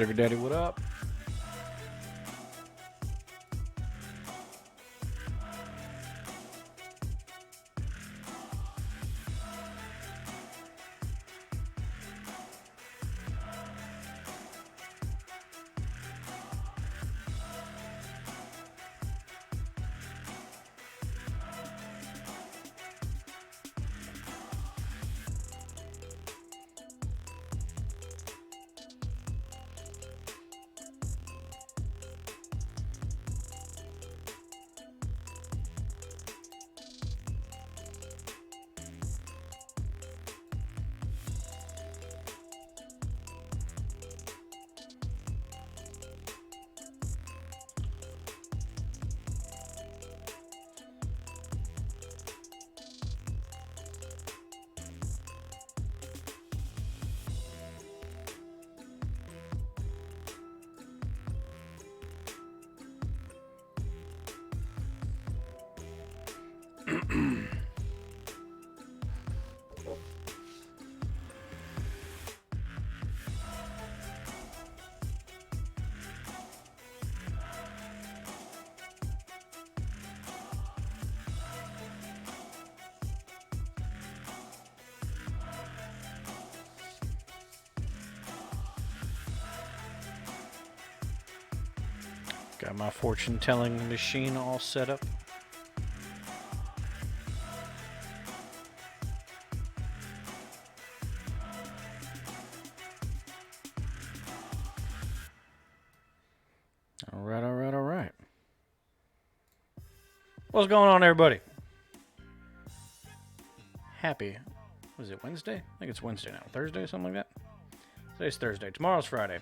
Sugar Daddy, what up? Got my fortune telling machine all set up. All right. What's going on, everybody? Happy, was it Wednesday? I think it's Wednesday now. Thursday, something like that? Today's Thursday. Tomorrow's Friday.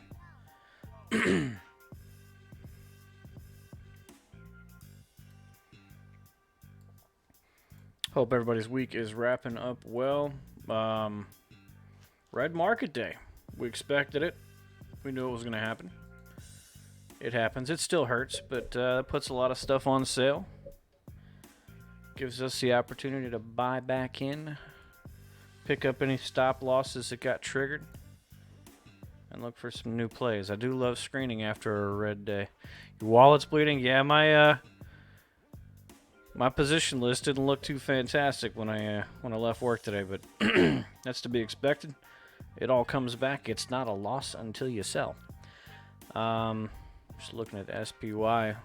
Hope everybody's week is wrapping up well. Red Market Day. We expected it. We knew it was going to happen. It happens. It still hurts, but puts a lot of stuff on sale. Gives us the opportunity to buy back in, pick up any stop losses that got triggered, and look for some new plays. I do love screening after a red day. Your wallet's bleeding? Yeah, my position list didn't look too fantastic when I left work today, but that's to be expected. It all comes back. It's not a loss until you sell. Just looking at the SPY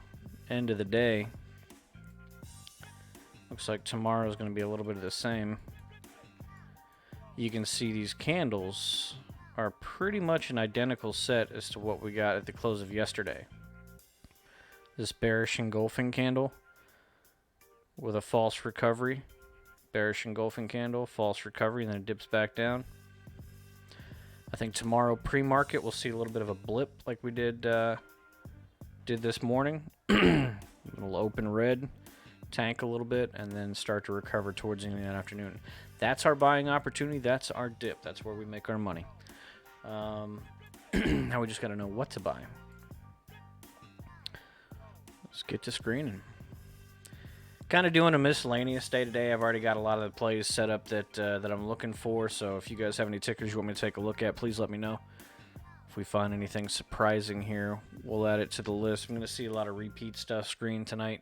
end of the day. Looks like tomorrow's going to be a little bit of the same. You can see these candles are pretty much an identical set as to what we got at the close of yesterday. This bearish engulfing candle with a false recovery. Bearish engulfing candle, false recovery, and then it dips back down. I think tomorrow pre-market we'll see a little bit of a blip like we did this morning. It'll open red, tank a little bit, and then start to recover towards the end of the afternoon. That's our buying opportunity. That's our dip. That's where we make our money. Now we just got to know what to buy. Let's get to screening. Kind of doing a miscellaneous day today. I've already got a lot of the plays set up that I'm looking for. So if you guys have any tickers you want me to take a look at, please let me know. If we find anything surprising here, we'll add it to the list. I'm going to see a lot of repeat stuff screened tonight.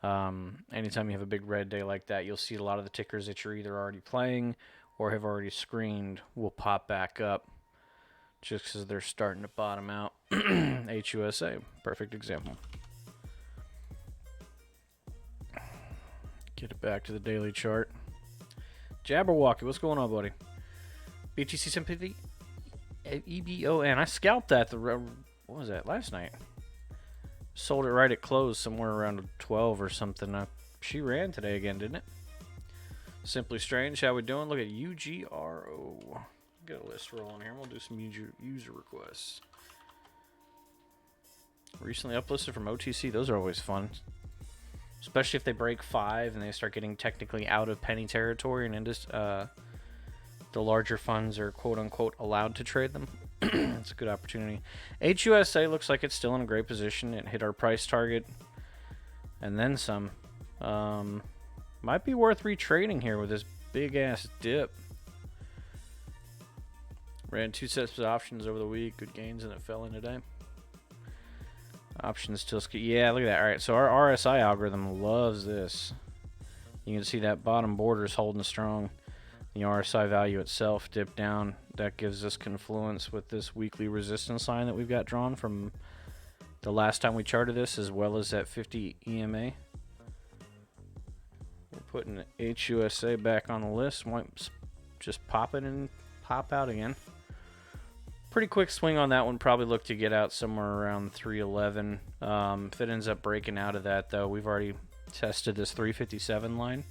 Anytime you have a big red day like that, you'll see a lot of the tickers that you're either already playing or have already screened will pop back up just because they're starting to bottom out. HUSA, perfect example. Get it back to the daily chart. Jabberwocky, what's going on, buddy? BTC Sympathy, EBON. I scalped that. What was that? Last night. Sold it right at close, somewhere around 12 or something. She ran today again, didn't it? Simply Strange. How we doing? Look at UGRO. Get a list rolling here. We'll do some user requests. Recently uplisted from OTC. Those are always fun. Especially if they break 5 and they start getting technically out of penny territory and into the larger funds are quote-unquote allowed to trade them. It's a good opportunity. HUSA looks like it's still in a great position. It hit our price target and then some. Might be worth retrading here with this big-ass dip. Ran 2 sets of options over the week. Good gains, and it fell in today. Options still yeah, look at that. All right, so our RSI algorithm loves this. You can see that bottom border is holding strong. The RSI value itself dipped down. That gives us confluence with this weekly resistance line that we've got drawn from the last time we charted this, as well as that 50 EMA. We're putting HUSA back on the list. Might just pop it and pop out again. Pretty quick swing on that one. Probably look to get out somewhere around 311. If it ends up breaking out of that, though, we've already tested this 357 line.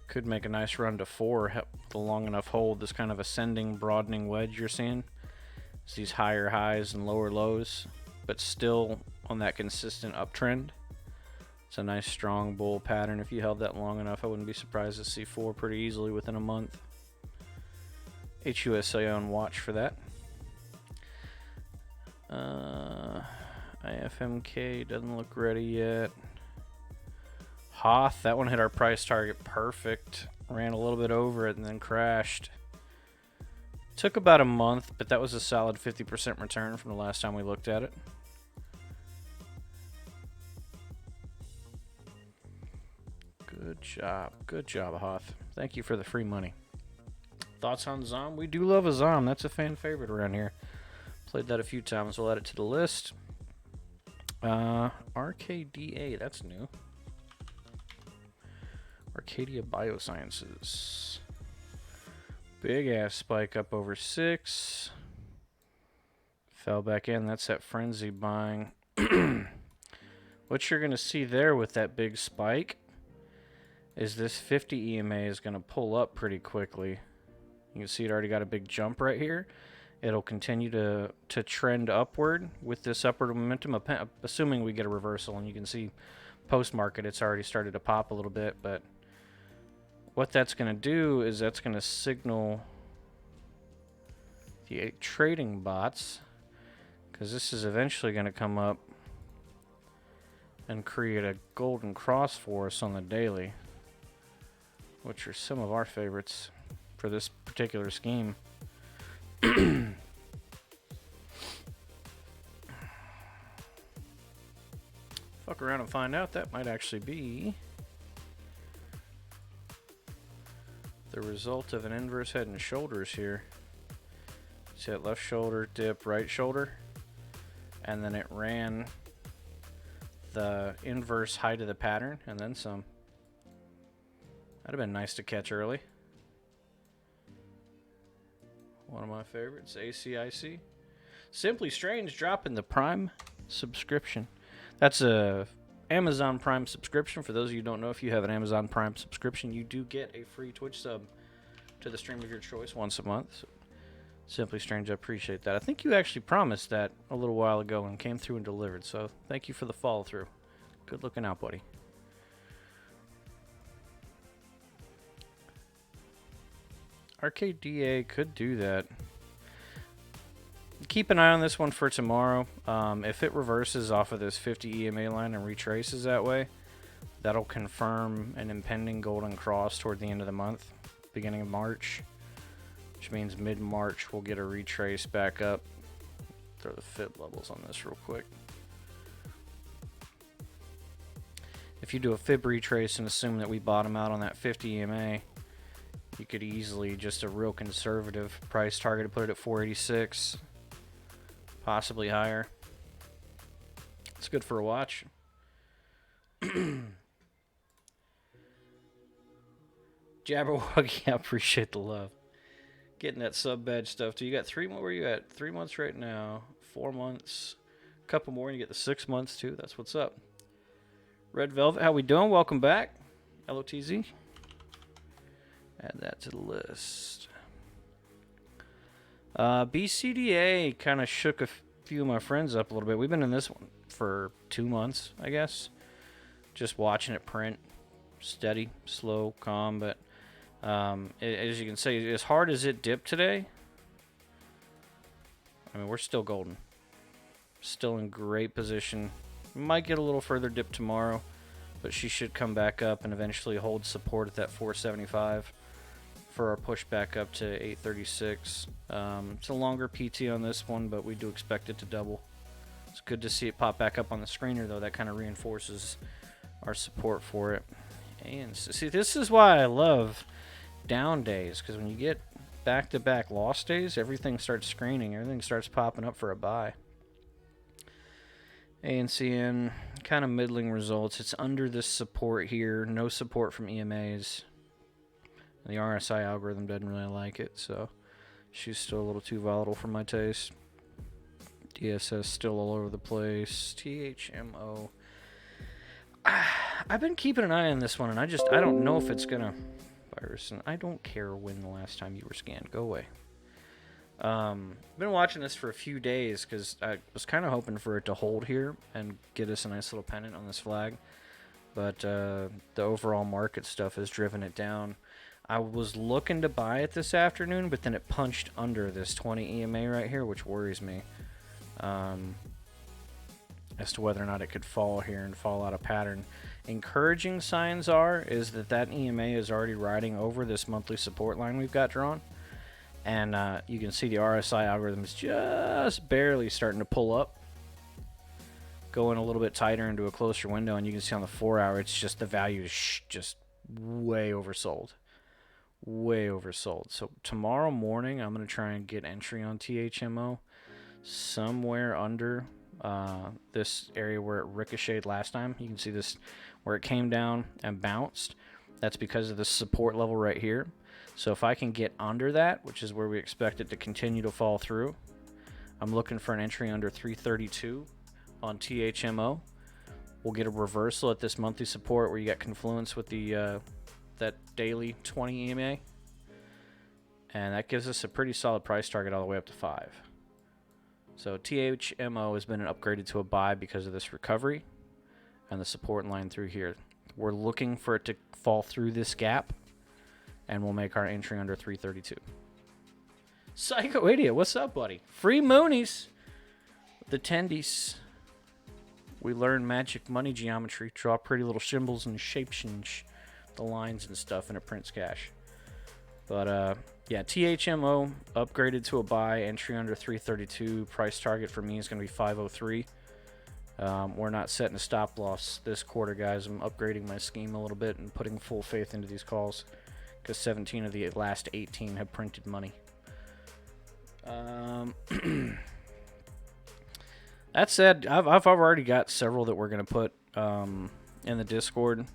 Could make a nice run to 4 with a long enough hold. This kind of ascending, broadening wedge you're seeing. It's these higher highs and lower lows, but still on that consistent uptrend. It's a nice strong bull pattern. If you held that long enough, I wouldn't be surprised to see 4 pretty easily within a month. HUSA on watch for that. IFMK doesn't look ready yet. Hoth, that one hit our price target perfect. Ran a little bit over it and then crashed. Took about a month, but that was a solid 50% return from the last time we looked at it. Good job, Hoth. Thank you for the free money. Thoughts on Zom? We do love a Zom. That's a fan favorite around here. Played that a few times. We'll add it to the list. RKDA, that's new. Arcadia Biosciences. Big ass spike up over 6. Fell back in. That's that frenzy buying. What you're going to see there with that big spike is this 50 EMA is going to pull up pretty quickly. You can see it already got a big jump right here. It'll continue to trend upward with this upward momentum, assuming we get a reversal. And you can see post-market, it's already started to pop a little bit. But what that's going to do is that's going to signal the trading bots, because this is eventually going to come up and create a golden cross for us on the daily, which are some of our favorites for this particular scheme. Fuck around and find out. That might actually be the result of an inverse head and shoulders here. See that left shoulder dip, right shoulder, and then it ran the inverse height of the pattern and then some. That'd have been nice to catch early. One of my favorites, ACIC. Simply Strange dropping the Prime subscription. That's a Amazon Prime subscription. For those of you who don't know, if you have an Amazon Prime subscription, you do get a free Twitch sub to the stream of your choice once a month. So, Simply Strange, I appreciate that. I think you actually promised that a little while ago and came through and delivered. So thank you for the follow through. Good looking out, buddy. RKDA could do that. Keep an eye on this one for tomorrow. If it reverses off of this 50 EMA line and retraces that way, that'll confirm an impending golden cross toward the end of the month, beginning of March, which means mid-March we'll get a retrace back up. Throw the fib levels on this real quick. If you do a fib retrace and assume that we bottom out on that 50 EMA, you could easily, just a real conservative price target, to put it at 486, possibly higher. It's good for a watch. Jabberwocky, I appreciate the love. Getting that sub badge stuff too. You got 3 more. Where you at? 3 months right now. 4 months. A couple more, and you get the 6 months too. That's what's up. Red Velvet, how we doing? Welcome back. LOTZ. Add that to the list. BCDA kind of shook a few of my friends up a little bit. We've been in this one for 2 months, I guess. Just watching it print. Steady, slow, calm. But as you can see, as hard as it dipped today, I mean, we're still golden. Still in great position. Might get a little further dip tomorrow, but she should come back up and eventually hold support at that 475. for our push back up to 836. It's a longer PT on this one, but we do expect it to double. It's good to see it pop back up on the screener, though. That kind of reinforces our support for it. And see, this is why I love down days, because when you get back-to-back loss days, everything starts screening. Everything starts popping up for a buy. ANCN, kind of middling results. It's under this support here. No support from EMAs. The RSI algorithm doesn't really like it, so she's still a little too volatile for my taste. DSS still all over the place. THMO. I've been keeping an eye on this one, and I don't know if it's gonna virus. And I don't care when the last time you were scanned. Go away. I've been watching this for a few days because I was kind of hoping for it to hold here and get us a nice little pennant on this flag, but the overall market stuff has driven it down. I was looking to buy it this afternoon, but then it punched under this 20 EMA right here, which worries me as to whether or not it could fall here and fall out of pattern. Encouraging signs is that EMA is already riding over this monthly support line we've got drawn. And you can see the RSI algorithm is just barely starting to pull up, going a little bit tighter into a closer window. And you can see on the 4 hour, it's just the value is just way oversold. Way oversold. So tomorrow morning, I'm going to try and get entry on THMO somewhere under this area where it ricocheted last time. You can see this where it came down and bounced. That's because of the support level right here. So if I can get under that, which is where we expect it to continue to fall through, I'm looking for an entry under 332 on THMO. We'll get a reversal at this monthly support where you got confluence with the that daily 20 EMA. And that gives us a pretty solid price target all the way up to 5. So THMO has been upgraded to a buy because of this recovery and the support line through here. We're looking for it to fall through this gap, and we'll make our entry under 332. Psycho Idiot, what's up, buddy? Free Moonies. The tendies. We learn magic money geometry, draw pretty little symbols and shapes and the lines and stuff, and it prints cash. But yeah, THMO upgraded to a buy, entry under 332. Price target for me is going to be 503. We're not setting a stop loss this quarter, guys. I'm upgrading my scheme a little bit and putting full faith into these calls, because 17 of the last 18 have printed money. That said, I've already got several that we're going to put in the Discord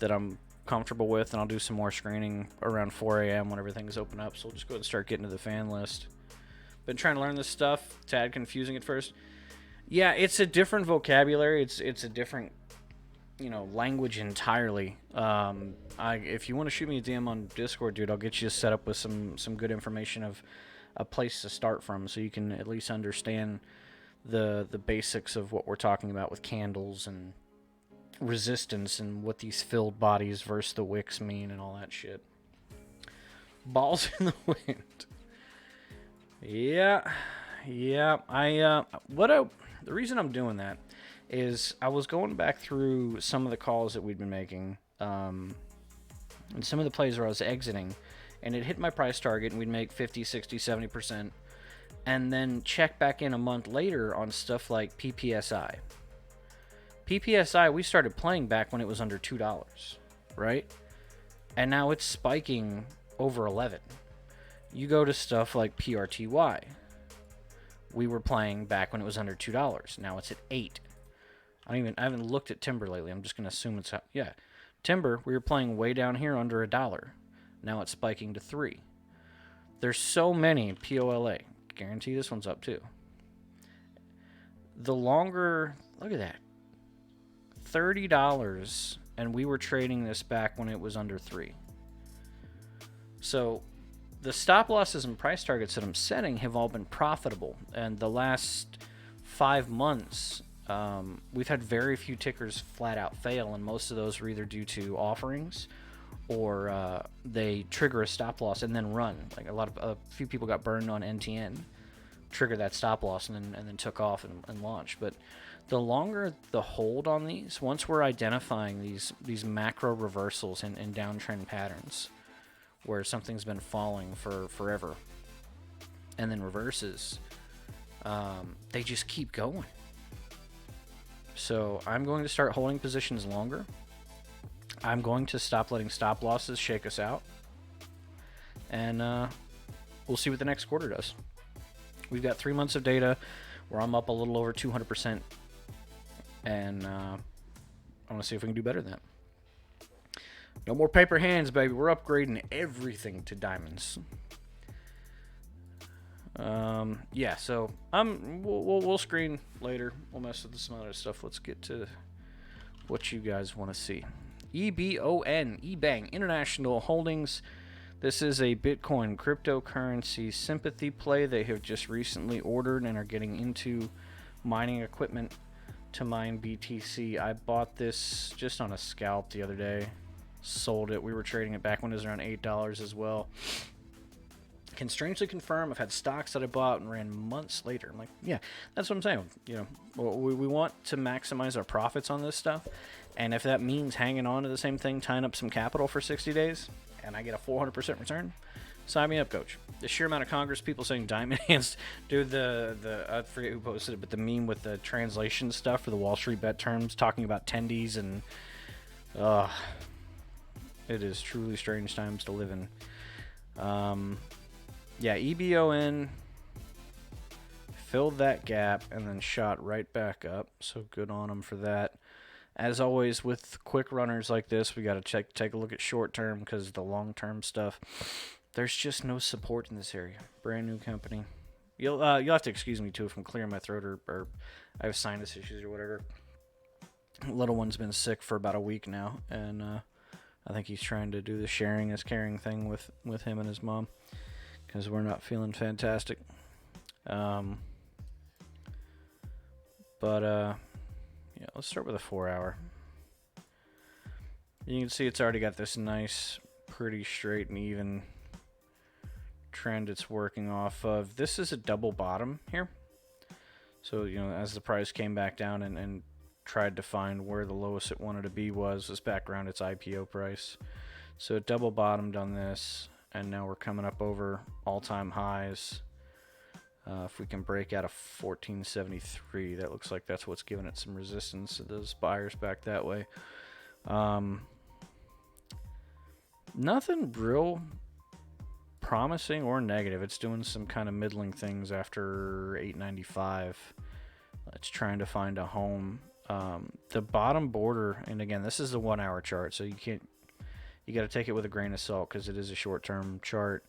that I'm comfortable with, and I'll do some more screening around 4 a.m. when everything's open up, so we'll just go ahead and start getting to the fan list. Been trying to learn this stuff. Tad confusing at first. Yeah, it's a different vocabulary. It's a different, language entirely. If you want to shoot me a DM on Discord, dude, I'll get you set up with some good information of a place to start from, so you can at least understand the basics of what we're talking about with candles and resistance and what these filled bodies versus the wicks mean and all that shit. Balls in the wind. Yeah. The reason I'm doing that is I was going back through some of the calls that we'd been making, and some of the plays where I was exiting, and it hit my price target, and we'd make 50, 60, 70%, and then check back in a month later on stuff like PPSI. PPSI, we started playing back when it was under $2, right? And now it's spiking over 11. You go to stuff like PRTY. We were playing back when it was under $2. Now it's at 8. I haven't looked at Timber lately. I'm just going to assume it's... Yeah. Timber, we were playing way down here under $1. Now it's spiking to 3. There's so many POLA. Guarantee this one's up too. The longer... Look at that. $30, and we were trading this back when it was under 3. So the stop losses and price targets that I'm setting have all been profitable, and the last 5 months we've had very few tickers flat out fail, and most of those are either due to offerings or they trigger a stop loss and then run. Like a few people got burned on NTN, trigger that stop loss and then took off and launched. But the longer the hold on these, once we're identifying these macro reversals and downtrend patterns, where something's been falling for forever and then reverses, they just keep going. So I'm going to start holding positions longer. I'm going to stop letting stop losses shake us out. And we'll see what the next quarter does. We've got 3 months of data where I'm up a little over 200%. And I want to see if we can do better than that. No more paper hands, baby. We're upgrading everything to diamonds. Yeah, so we'll screen later. We'll mess with some other stuff. Let's get to what you guys want to see. EBON, eBang, International Holdings. This is a Bitcoin cryptocurrency sympathy play. They have just recently ordered and are getting into mining equipment to mine BTC. I bought this just on a scalp the other day. Sold it. We were trading it back when it was around $8 as well. Can strangely confirm I've had stocks that I bought and ran months later. I'm like, yeah, that's what I'm saying. You know, we want to maximize our profits on this stuff. And if that means hanging on to the same thing, tying up some capital for 60 days, and I get a 400% return, sign me up, coach. The sheer amount of Congress people saying diamond hands, dude, I forget who posted it, but the meme with the translation stuff for the Wall Street bet terms, talking about tendies and, it is truly strange times to live in. Yeah, EBON filled that gap and then shot right back up. So good on them for that. As always, with quick runners like this, we got to take a look at short term because the long term stuff, there's just no support in this area. Brand new company. You'll have to excuse me too if I'm clearing my throat or I have sinus issues or whatever. Little one's been sick for about a week now, and I think he's trying to do the sharing is caring thing with him and his mom because we're not feeling fantastic. Yeah, let's start with a 4 hour. You can see it's already got this nice, pretty straight and even trend it's working off of. This is a double bottom here. So, you know, as the price came back down and tried to find where the lowest it wanted to be was back around its IPO price. So it double bottomed on this, and now we're coming up over all-time highs. If we can break out of 1473, that looks like that's what's giving it some resistance to those buyers back that way. Nothing real promising or negative. It's doing some kind of middling things after 895. It's trying to find a home. The bottom border, and again, this is a 1 hour chart, so you got to take it with a grain of salt because it is a short-term chart.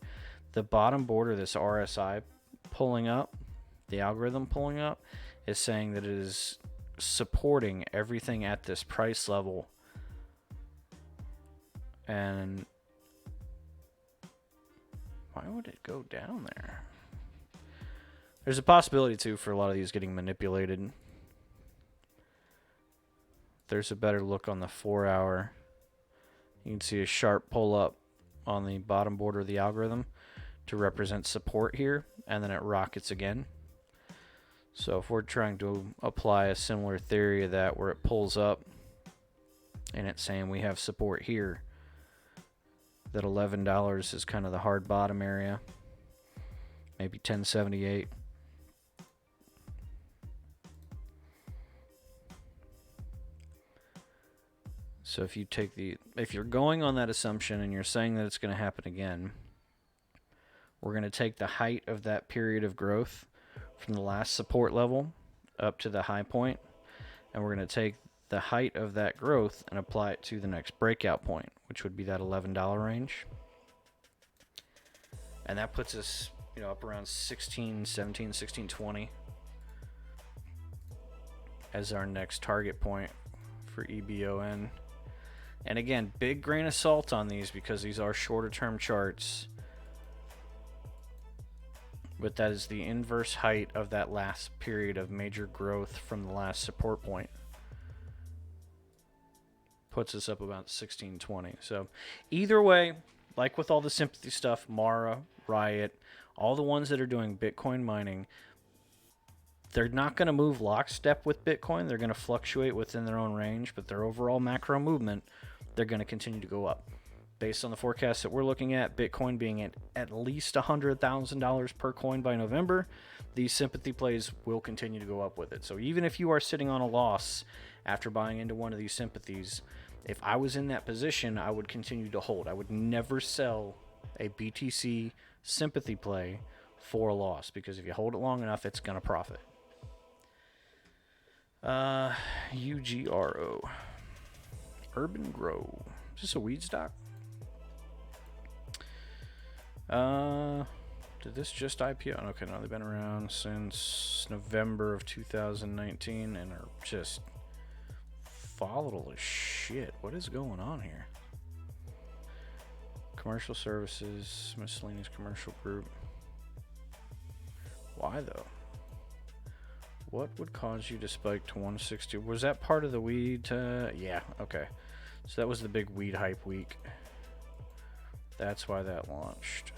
The bottom border, this RSI pulling up, the algorithm pulling up, is saying that it is supporting everything at this price level. And why would it go down there? There's a possibility too for a lot of these getting manipulated. There's a better look on the 4 hour. You can see a sharp pull up on the bottom border of the algorithm to represent support here, and then it rockets again. So if we're trying to apply a similar theory of that where it pulls up and it's saying we have support here, that $11 is kind of the hard bottom area, maybe 1078. So if you're going on that assumption and you're saying that it's going to happen again, we're going to take the height of that period of growth from the last support level up to the high point, and we're going to take the height of that growth and apply it to the next breakout point, which would be that $11 range. And that puts us, up around 16, 17, 16, 20 as our next target point for EBON. And again, big grain of salt on these because these are shorter term charts. But that is the inverse height of that last period of major growth from the last support point. Puts us up about 1620. So either way, like with all the sympathy stuff, Mara, Riot, all the ones that are doing Bitcoin mining, they're not going to move lockstep with Bitcoin. They're going to fluctuate within their own range, but their overall macro movement, they're going to continue to go up. based on the forecast that we're looking at, Bitcoin being at least $100,000 per coin by November, these sympathy plays will continue to go up with it. So even if you are sitting on a loss after buying into one of these sympathies, if I was in that position, I would continue to hold. I would never sell a BTC sympathy play for a loss, because if you hold it long enough, it's going to profit. UGRO. Urban Grow. Is this a weed stock? Did this just IPO? Okay, no, they've been around since November of 2019 and are just volatile as shit. What is going on here? Commercial services, miscellaneous commercial group. Why though? What would cause you to spike to 160? Was that part of the weed? Yeah, okay. So that was the big weed hype week. That's why that launched.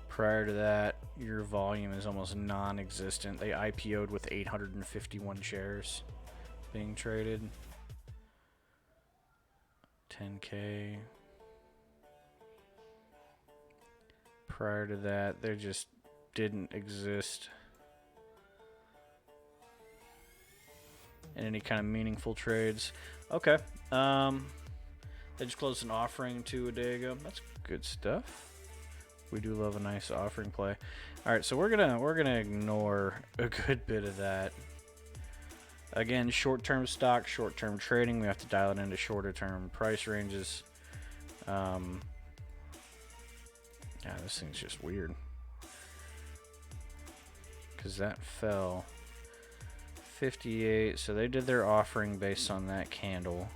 Prior to that, your volume is almost non-existent. They IPO'd with 851 shares being traded. 10K. Prior to that, they just didn't exist in any kind of meaningful trades. Okay. They just closed an offering a day ago. That's good stuff. We do love a nice offering play. All right, so we're gonna ignore a good bit of that. Again, short-term stock, short-term trading. We have to dial it into shorter-term price ranges. Yeah, this thing's just weird. Because that fell 58. So they did their offering based on that candle.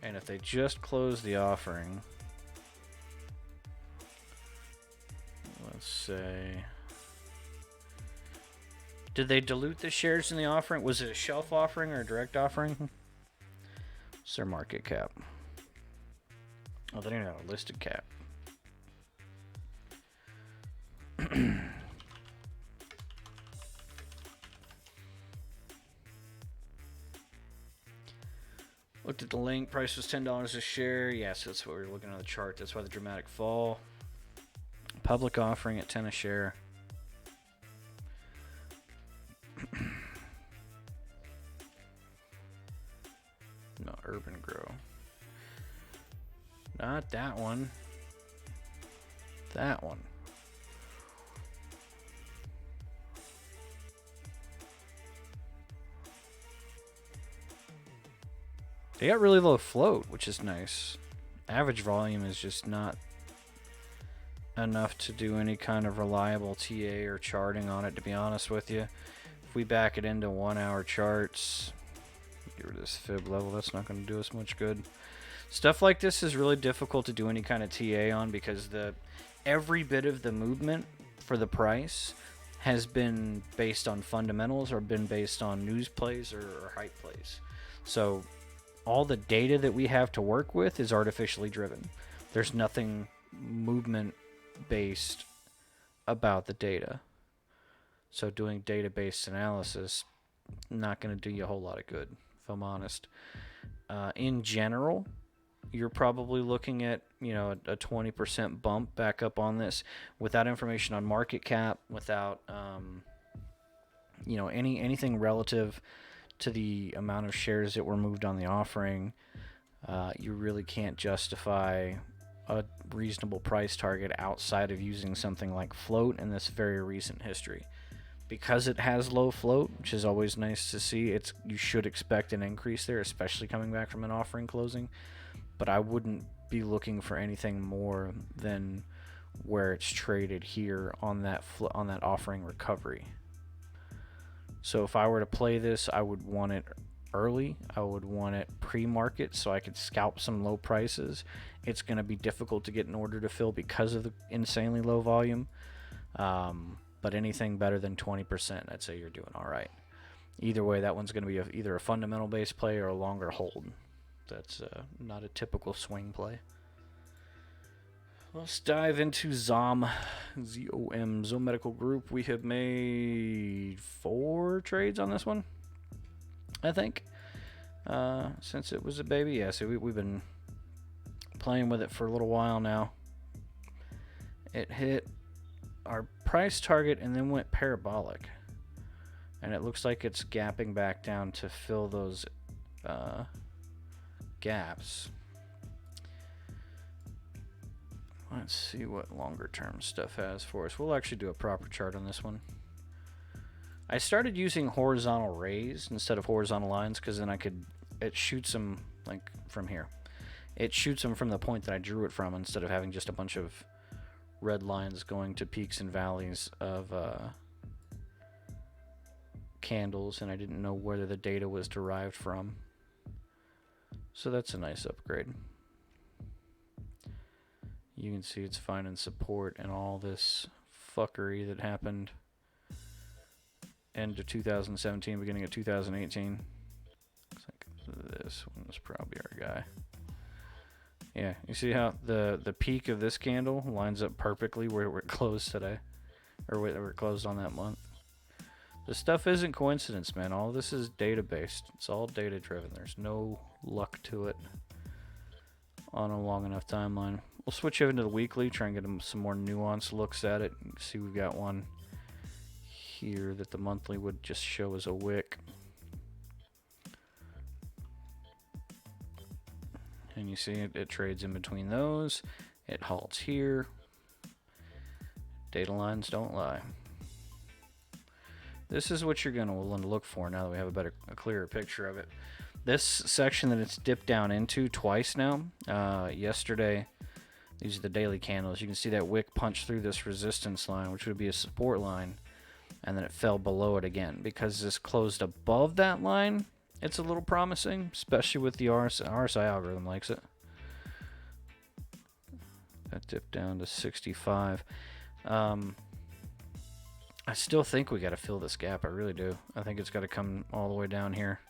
And if they just close the offering, let's say, did they dilute the shares in the offering? Was it a shelf offering or a direct offering? What's their market cap? Oh, they don't have a listed cap. Looked at the link. Price was $10 a share. Yes, that's what we were looking at the chart. That's why the dramatic fall. Public offering at 10 a share. No, Urban Grow. Not that one. That one. They got really low float, which is nice. Average volume is just not enough to do any kind of reliable TA or charting on it, to be honest with you. If we back it into 1 hour charts, get rid of this fib level, that's not going to do us much good. Stuff like this is really difficult to do any kind of TA on, because every bit of the movement for the price has been based on fundamentals or been based on news plays or hype plays. So all the data that we have to work with is artificially driven. There's nothing movement based about the data. So doing data-based analysis, not going to do you a whole lot of good, if I'm honest. In general, you're probably looking at, a 20% bump back up on this without information on market cap, without anything relative to the amount of shares that were moved on the offering. You really can't justify a reasonable price target outside of using something like float in this very recent history. Because it has low float, which is always nice to see, you should expect an increase there, especially coming back from an offering closing. But I wouldn't be looking for anything more than where it's traded here on that offering recovery. So if I were to play this, I would want it early. I would want it pre-market so I could scalp some low prices. It's going to be difficult to get an order to fill because of the insanely low volume. But anything better than 20%, I'd say you're doing all right. Either way, that one's going to be either a fundamental base play or a longer hold. That's not a typical swing play. Let's dive into ZOM, Z-O-M, Zome Medical Group. We have made 4 trades on this one, I think. since it was a baby. Yeah, so we've been playing with it for a little while now. It hit our price target and then went parabolic. And it looks like it's gapping back down to fill those gaps. Let's see what longer term stuff has for us. We'll actually do a proper chart on this one. I started using horizontal rays instead of horizontal lines because then it shoots them like from here. It shoots them from the point that I drew it from instead of having just a bunch of red lines going to peaks and valleys of candles, and I didn't know whether the data was derived from. So that's a nice upgrade. You can see it's finding support and all this fuckery that happened end of 2017, beginning of 2018. Looks like this one was probably our guy. Yeah, you see how the peak of this candle lines up perfectly where we're closed today, or where we're closed on that month. This stuff isn't coincidence, man. All this is data based. It's all data driven. There's no luck to it on a long enough timeline. We'll switch over to the weekly, try and get some more nuanced looks at it. See, we've got one here that the monthly would just show as a wick. And you see it trades in between those. It halts here. Data lines don't lie. This is what you're going to want to look for now that we have a clearer picture of it. This section that it's dipped down into twice now. Yesterday, these are the daily candles. You can see that wick punch through this resistance line, which would be a support line, and then it fell below it again. Because this closed above that line, it's a little promising, especially with the RSI algorithm likes it. That dipped down to 65. I still think we got to fill this gap. I really do. I think it's got to come all the way down here.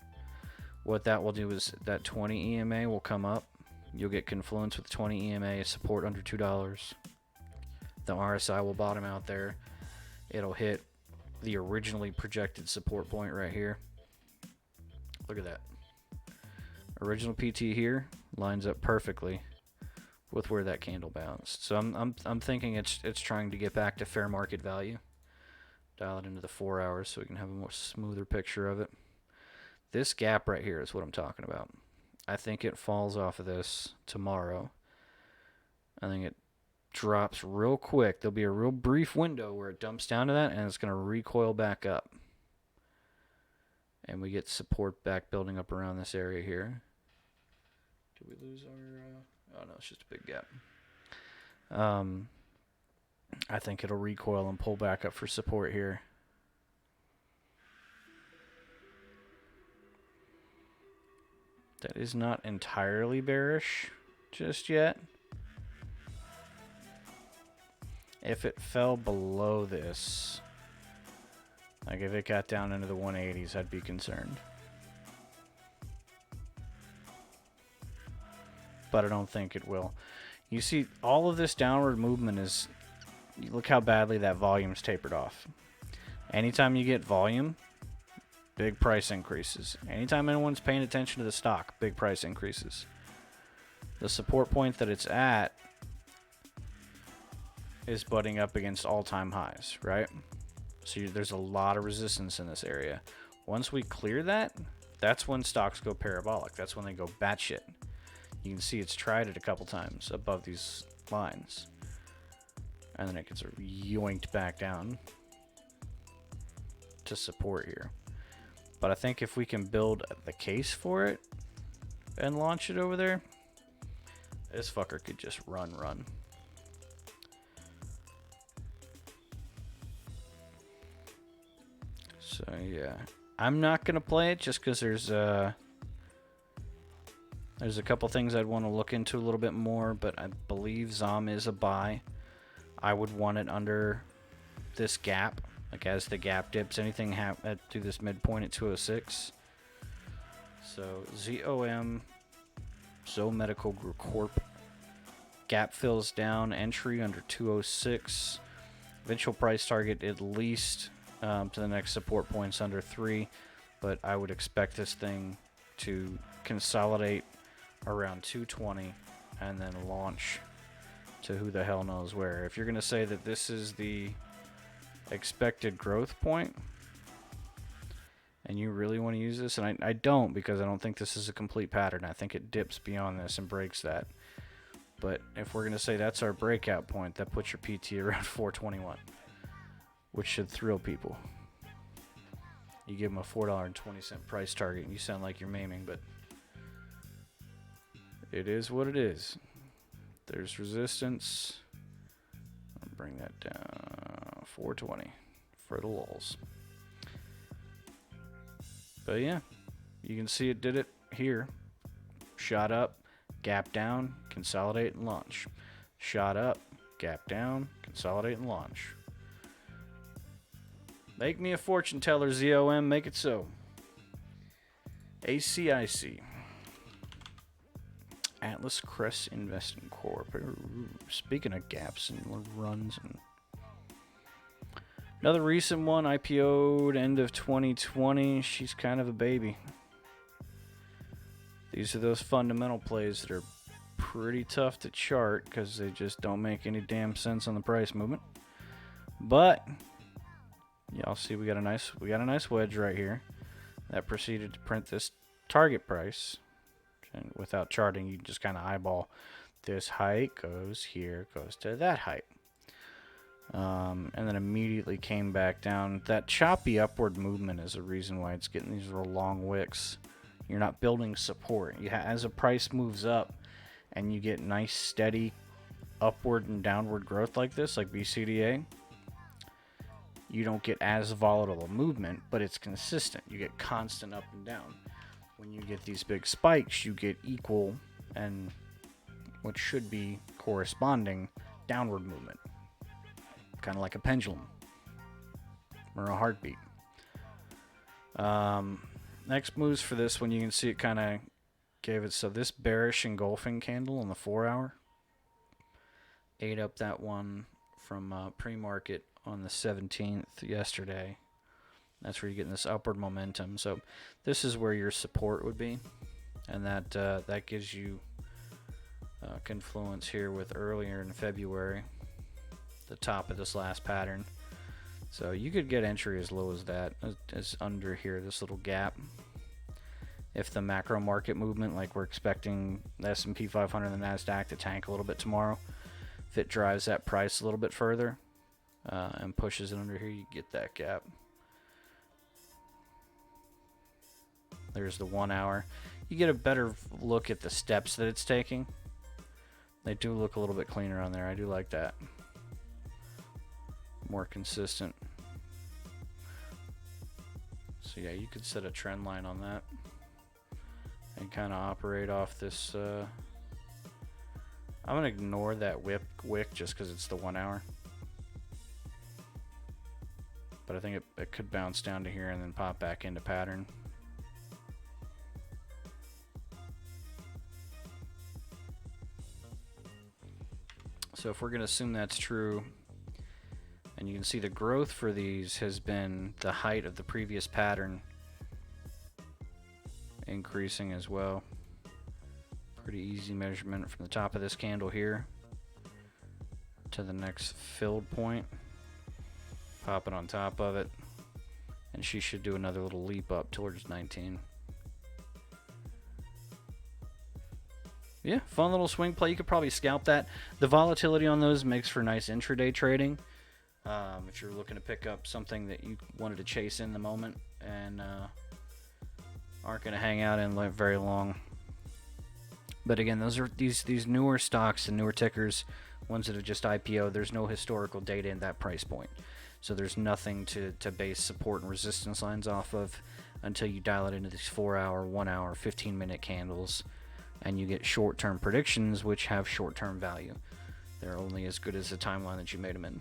What that will do is that 20 EMA will come up. You'll get confluence with 20 EMA, support under $2. The RSI will bottom out there. It'll hit the originally projected support point right here. Look at that. Original PT here lines up perfectly with where that candle bounced. So I'm thinking it's trying to get back to fair market value. Dial it into the 4 hours so we can have a more smoother picture of it. This gap right here is what I'm talking about. I think it falls off of this tomorrow. I think it drops real quick. There'll be a real brief window where it dumps down to that, and it's going to recoil back up. And we get support back building up around this area here. Did we lose our... oh, no, it's just a big gap. I think it'll recoil and pull back up for support here. That is not entirely bearish just yet. If it fell below this, like if it got down into the 180s, I'd be concerned. But I don't think it will. You see, all of this downward movement is... look how badly that volume's tapered off. Anytime you get volume, big price increases. Anytime anyone's paying attention to the stock, big price increases. The support point that it's at is butting up against all-time highs, right? So there's a lot of resistance in this area. Once we clear that, that's when stocks go parabolic. That's when they go batshit. You can see it's tried it a couple times above these lines. And then it gets yoinked back down to support here. But I think if we can build the case for it and launch it over there, this fucker could just run. So yeah, I'm not gonna play it just because there's a couple things I'd want to look into a little bit more, but I believe ZOM is a buy. I would want it under this gap, like as the gap dips, anything to this midpoint at 206. So ZOM, Zoe Medical Group Corp, gap fills down, entry under 206, eventual price target at least to the next support points under 3, but I would expect this thing to consolidate around 220 and then launch to who the hell knows where. If you're going to say that this is the expected growth point and you really want to use this, and I don't, because I don't think this is a complete pattern. I think it dips beyond this and breaks that. But if we're going to say that's our breakout point, that puts your PT around 421, which should thrill people. You give them a $4.20 price target and you sound like you're maiming, but it is what it is. There's resistance. I'll bring that down. 420 for the lulls. But yeah, you can see it did it here. Shot up, gap down, consolidate and launch. Shot up, gap down, consolidate and launch. Make me a fortune teller, ZOM. Make it so. ACIC. Atlas Crest Investing Corp. Speaking of gaps and runs, and another recent one, IPO'd end of 2020. She's kind of a baby. These are those fundamental plays that are pretty tough to chart because they just don't make any damn sense on the price movement. But y'all see we got a nice wedge right here that proceeded to print this target price. And without charting, you just kind of eyeball this height goes here, goes to that height. And then immediately came back down. That choppy upward movement is a reason why it's getting these real long wicks. You're not building support. As a price moves up and you get nice steady upward and downward growth like this, like BCDA, you don't get as volatile a movement, but it's consistent. You get constant up and down. When you get these big spikes, you get equal and what should be corresponding downward movement. Kind of like a pendulum or a heartbeat. Next moves for this one, you can see it kind of gave it, so this bearish engulfing candle on the 4 hour ate up that one from pre-market on the 17th yesterday. That's where you're getting this upward momentum. So this is where your support would be, and that gives you confluence here with earlier in February, the top of this last pattern. So you could get entry as low as that, as under here, this little gap. If the macro market movement, like we're expecting the S&P 500 and the NASDAQ to tank a little bit tomorrow, if it drives that price a little bit further and pushes it under here, you get that gap. There's the 1 hour. You get a better look at the steps that it's taking. They do look a little bit cleaner on there. I do like that. More consistent. So yeah, you could set a trend line on that and kind of operate off this. I'm going to ignore that wick just because it's the 1 hour. But I think it could bounce down to here and then pop back into pattern. So if we're going to assume that's true, and you can see the growth for these has been the height of the previous pattern increasing as well. Pretty easy measurement from the top of this candle here to the next filled point. Pop it on top of it, and she should do another little leap up towards 19. Yeah, fun little swing play. You could probably scalp that. The volatility on those makes for nice intraday trading. If you're looking to pick up something that you wanted to chase in the moment and aren't going to hang out in very long. But again, those are these newer stocks and newer tickers, ones that have just IPO. There's no historical data in that price point. So there's nothing to base support and resistance lines off of until you dial it into these 4 hour, 1 hour, 15-minute candles. And you get short-term predictions, which have short-term value. They're only as good as the timeline that you made them in.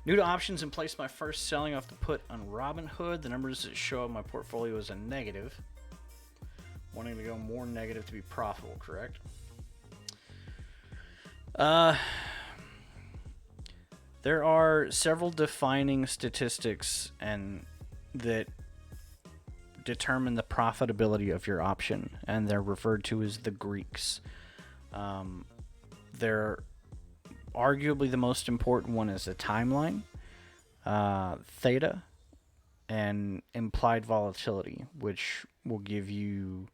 New to options and placed my first selling off the put on Robinhood. The numbers that show up in my portfolio is a negative. Wanting to go more negative to be profitable, correct? There are several defining statistics and that determine the profitability of your option, and they're referred to as the Greeks. They're arguably the most important one is the timeline, theta, and implied volatility, which will give you...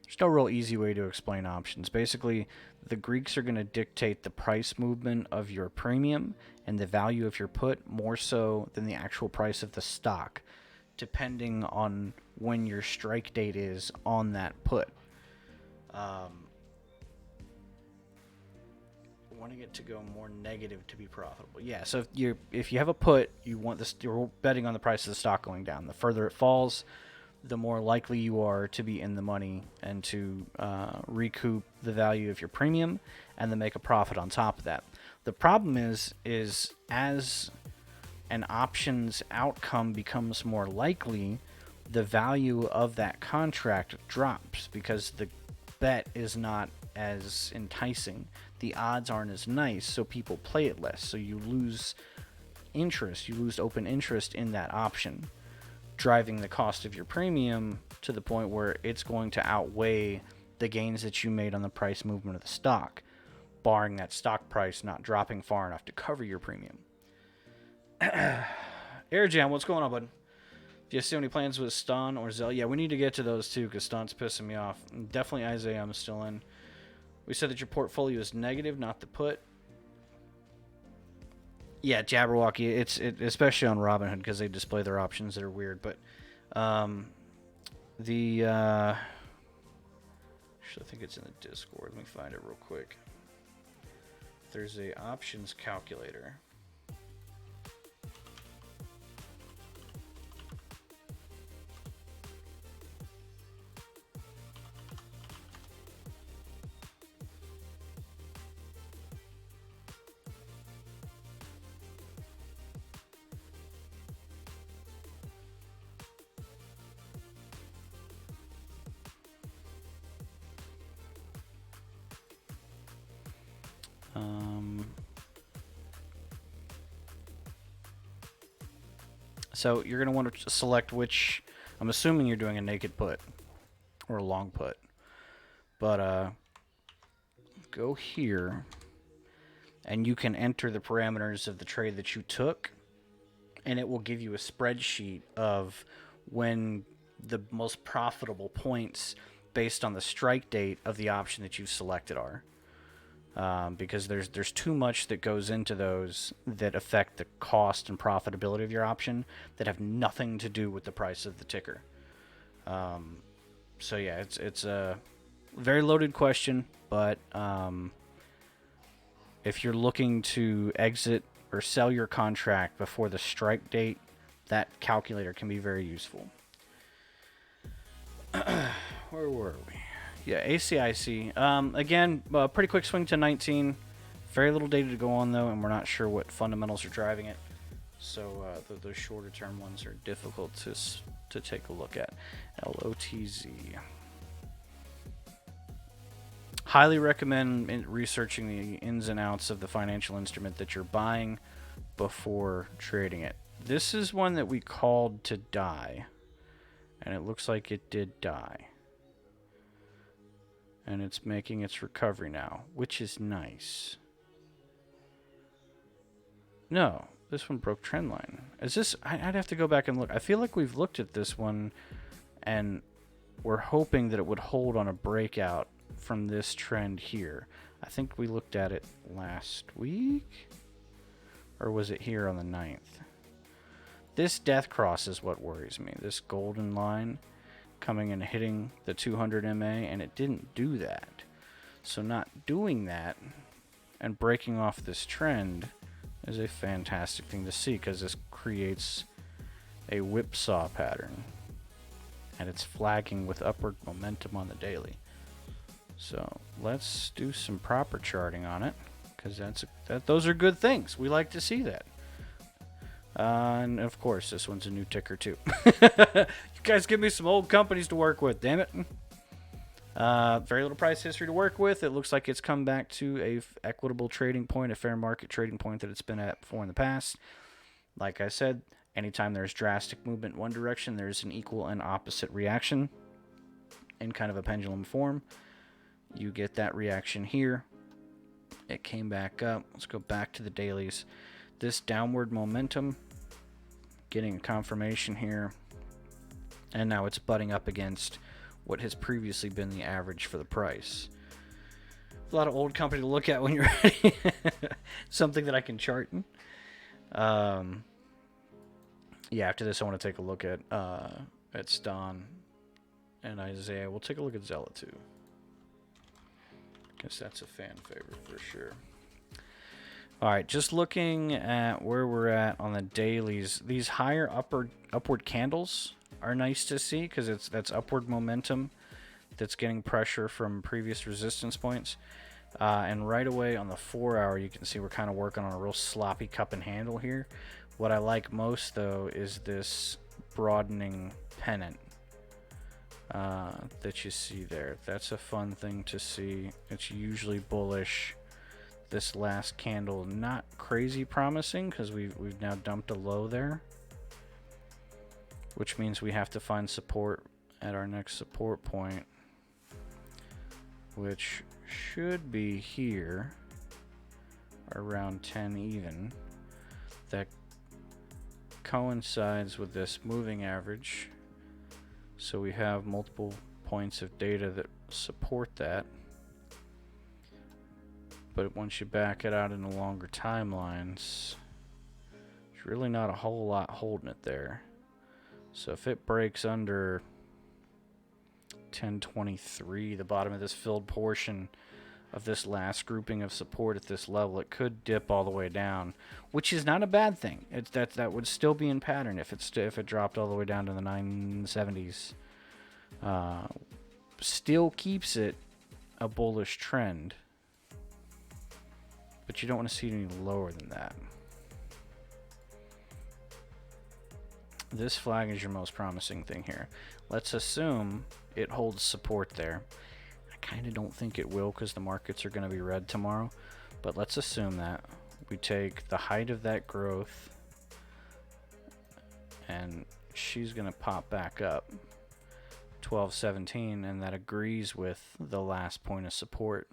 There's no real easy way to explain options. Basically, the Greeks are going to dictate the price movement of your premium and the value of your put more so than the actual price of the stock, depending on when your strike date is on that put. Wanting it to go more negative to be profitable. Yeah, so if you have a put, you're betting on the price of the stock going down. The further it falls, the more likely you are to be in the money and to recoup the value of your premium and then make a profit on top of that. The problem is as an option's outcome becomes more likely, the value of that contract drops because the bet is not as enticing. The odds aren't as nice, so people play it less. So you lose interest, you lose open interest in that option, driving the cost of your premium to the point where it's going to outweigh the gains that you made on the price movement of the stock, barring that stock price not dropping far enough to cover your premium. Air Jam, what's going on, bud? Do you still have any plans with Ston or Zell? Yeah, we need to get to those too, because Ston's pissing me off. Definitely Isaiah, I'm still in. We said that your portfolio is negative, not the put. Yeah, Jabberwocky, it's especially on Robinhood because they display their options that are weird. But actually, I think it's in the Discord. Let me find it real quick. There's a options calculator. So you're going to want to select which... I'm assuming you're doing a naked put or a long put. But go here, and you can enter the parameters of the trade that you took, and it will give you a spreadsheet of when the most profitable points based on the strike date of the option that you've selected are. Because there's too much that goes into those that affect the cost and profitability of your option that have nothing to do with the price of the ticker. So yeah, it's a very loaded question, but if you're looking to exit or sell your contract before the strike date, that calculator can be very useful. Where were we? Yeah, ACIC. Again, pretty quick swing to 19. Very little data to go on, though, and we're not sure what fundamentals are driving it. So those shorter-term ones are difficult to take a look at. LOTZ. Highly recommend researching the ins and outs of the financial instrument that you're buying before trading it. This is one that we called to die, and it looks like it did die. And it's making its recovery now, which is nice. No, this one broke trend line. Is this... I'd have to go back and look. I feel like we've looked at this one, and we're hoping that it would hold on a breakout from this trend here. I think we looked at it last week? Or was it here on the 9th? This death cross is what worries me. This golden line coming and hitting the 200 MA, and it didn't do that. So not doing that and breaking off this trend is a fantastic thing to see, because this creates a whipsaw pattern, and it's flagging with upward momentum on the daily. So let's do some proper charting on it, because those are good things. We like to see that. And of course, this one's a new ticker too. You guys give me some old companies to work with, damn it. Very little price history to work with. It looks like it's come back to a equitable trading point, a fair market trading point that it's been at before in the past. Like I said, Anytime there's drastic movement one direction, there's an equal and opposite reaction in kind of a pendulum form. You get that reaction here. It came back up. Let's go back to the dailies. This downward momentum, getting a confirmation here. And now it's butting up against what has previously been the average for the price. A lot of old company to look at when you're ready. Something that I can chart in. Yeah, after this I want to take a look at Ston and Isaiah. We'll take a look at Zella too. Guess that's a fan favorite for sure. Alright, just looking at where we're at on the dailies. These higher upward candles are nice to see because that's upward momentum that's getting pressure from previous resistance points. And right away on the 4 hour, you can see we're kind of working on a real sloppy cup and handle here. What I like most, though, is this broadening pennant that you see there. That's a fun thing to see. It's usually bullish. This last candle, not crazy promising because we've now dumped a low there, which means we have to find support at our next support point, which should be here around 10 even. That coincides with this moving average, so we have multiple points of data that support that. But once you back it out into longer timelines, there's really not a whole lot holding it there. So if it breaks under 1023, the bottom of this filled portion of this last grouping of support at this level, it could dip all the way down, which is not a bad thing. It's that would still be in pattern if it dropped all the way down to the 970s. Still keeps it a bullish trend, but you don't want to see it any lower than that. This flag is your most promising thing here. Let's assume it holds support there. I kind of don't think it will because the markets are going to be red tomorrow, but let's assume that. We take the height of that growth, and she's going to pop back up 1217, and that agrees with the last point of support,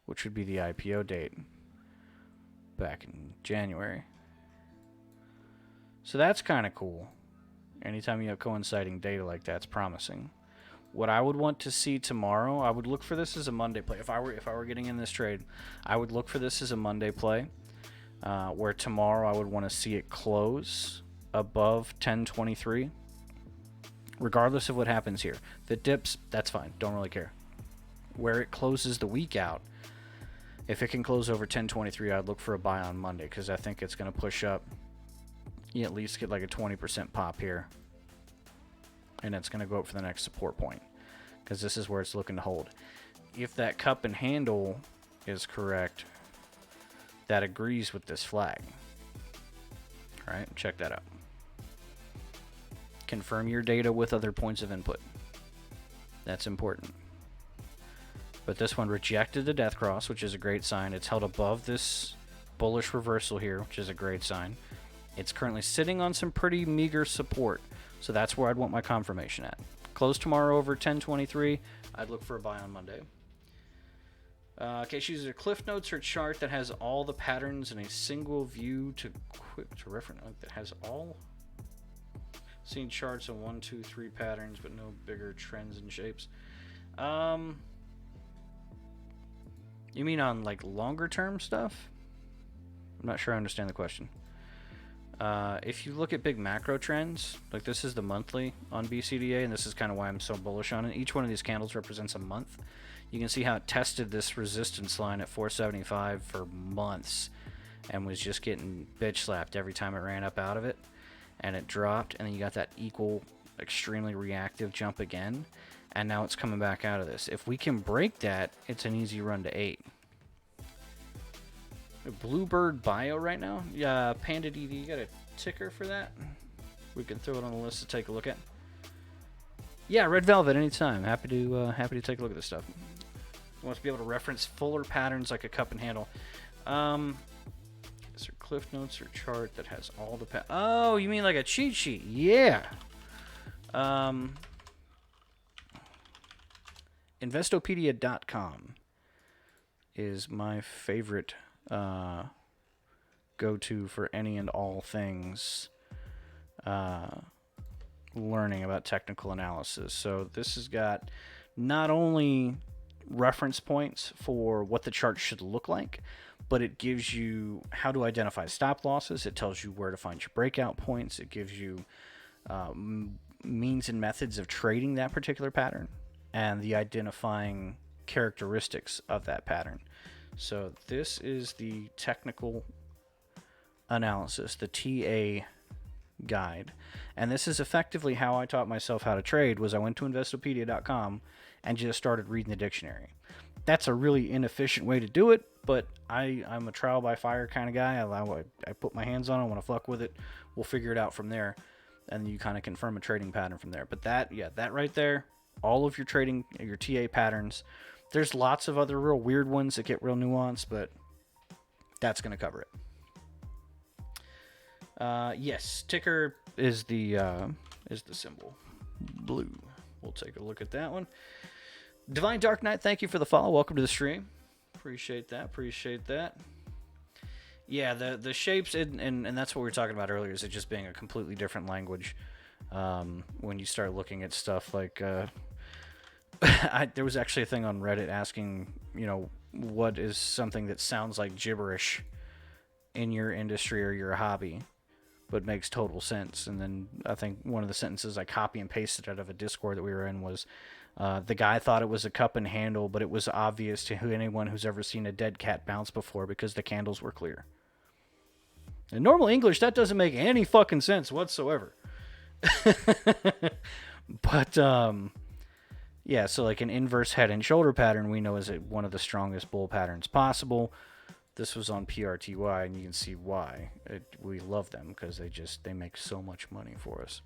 which would be the IPO date back in January. So that's kind of cool. Anytime you have coinciding data like that, it's promising. What I would want to see tomorrow, I would look for this as a Monday play. If I were getting in this trade, I would look for this as a Monday play, where tomorrow I would want to see it close above 1023, regardless of what happens here. If it dips, that's fine. Don't really care. Where it closes the week out, if it can close over 1023, I'd look for a buy on Monday because I think it's going to push up. You at least get like a 20% pop here, and it's going to go up for the next support point because this is where it's looking to hold. If that cup and handle is correct, that agrees with this flag. All right, check that out. Confirm your data with other points of input. That's important. But this one rejected the death cross, which is a great sign. It's held above this bullish reversal here, which is a great sign. It's currently sitting on some pretty meager support, so that's where I'd want my confirmation at. Close tomorrow over 1023. I'd look for a buy on Monday. Okay, she uses a Cliff Notes or chart that has all the patterns in a single view to reference. That has all seen charts of 1, 2, 3 patterns, but no bigger trends and shapes. You mean on like longer term stuff? I'm not sure I understand the question. If you look at big macro trends, like this is the monthly on BCDA, and this is kind of why I'm so bullish on it. Each one of these candles represents a month. You can see how it tested this resistance line at 475 for months and was just getting bitch slapped every time it ran up out of it, and it dropped, and then you got that equal, extremely reactive jump again, and now it's coming back out of this. If we can break that, it's an easy run to 8. Bluebird Bio right now. Yeah, Panda DD, you got a ticker for that? We can throw it on the list to take a look at. Yeah, Red Velvet anytime. Happy to take a look at this stuff. Wants to be able to reference fuller patterns like a cup and handle. Is there Cliff Notes or chart that has all the Oh, you mean like a cheat sheet? Yeah. Investopedia.com is my favorite go-to for any and all things learning about technical analysis. So this has got not only reference points for what the chart should look like, but it gives you how to identify stop losses. It tells you where to find your breakout points. It gives you means and methods of trading that particular pattern and the identifying characteristics of that pattern. So this is the technical analysis, the TA guide. And this is effectively how I taught myself how to trade. Was I went to investopedia.com and just started reading the dictionary. That's a really inefficient way to do it, but I'm a trial by fire kind of guy. I put my hands on it. I want to fuck with it. We'll figure it out from there, and you kind of confirm a trading pattern from there. But that right there, all of your trading, your TA patterns. There's lots of other real weird ones that get real nuanced, but that's going to cover it. Yes, ticker is the symbol blue. We'll take a look at that one. Divine Dark Knight, thank you for the follow. Welcome to the stream. Appreciate that. Yeah, the shapes, and that's what we were talking about earlier, is it just being a completely different language. When you start looking at stuff like... there was actually a thing on Reddit asking, what is something that sounds like gibberish in your industry or your hobby, but makes total sense. And then I think one of the sentences I copy and pasted out of a Discord that we were in was, the guy thought it was a cup and handle, but it was obvious to anyone who's ever seen a dead cat bounce before because the candles were clear. In normal English, that doesn't make any fucking sense whatsoever. But, yeah, so like an inverse head and shoulder pattern we know is one of the strongest bull patterns possible. This was on PRTY, and you can see why. We love them because they make so much money for us.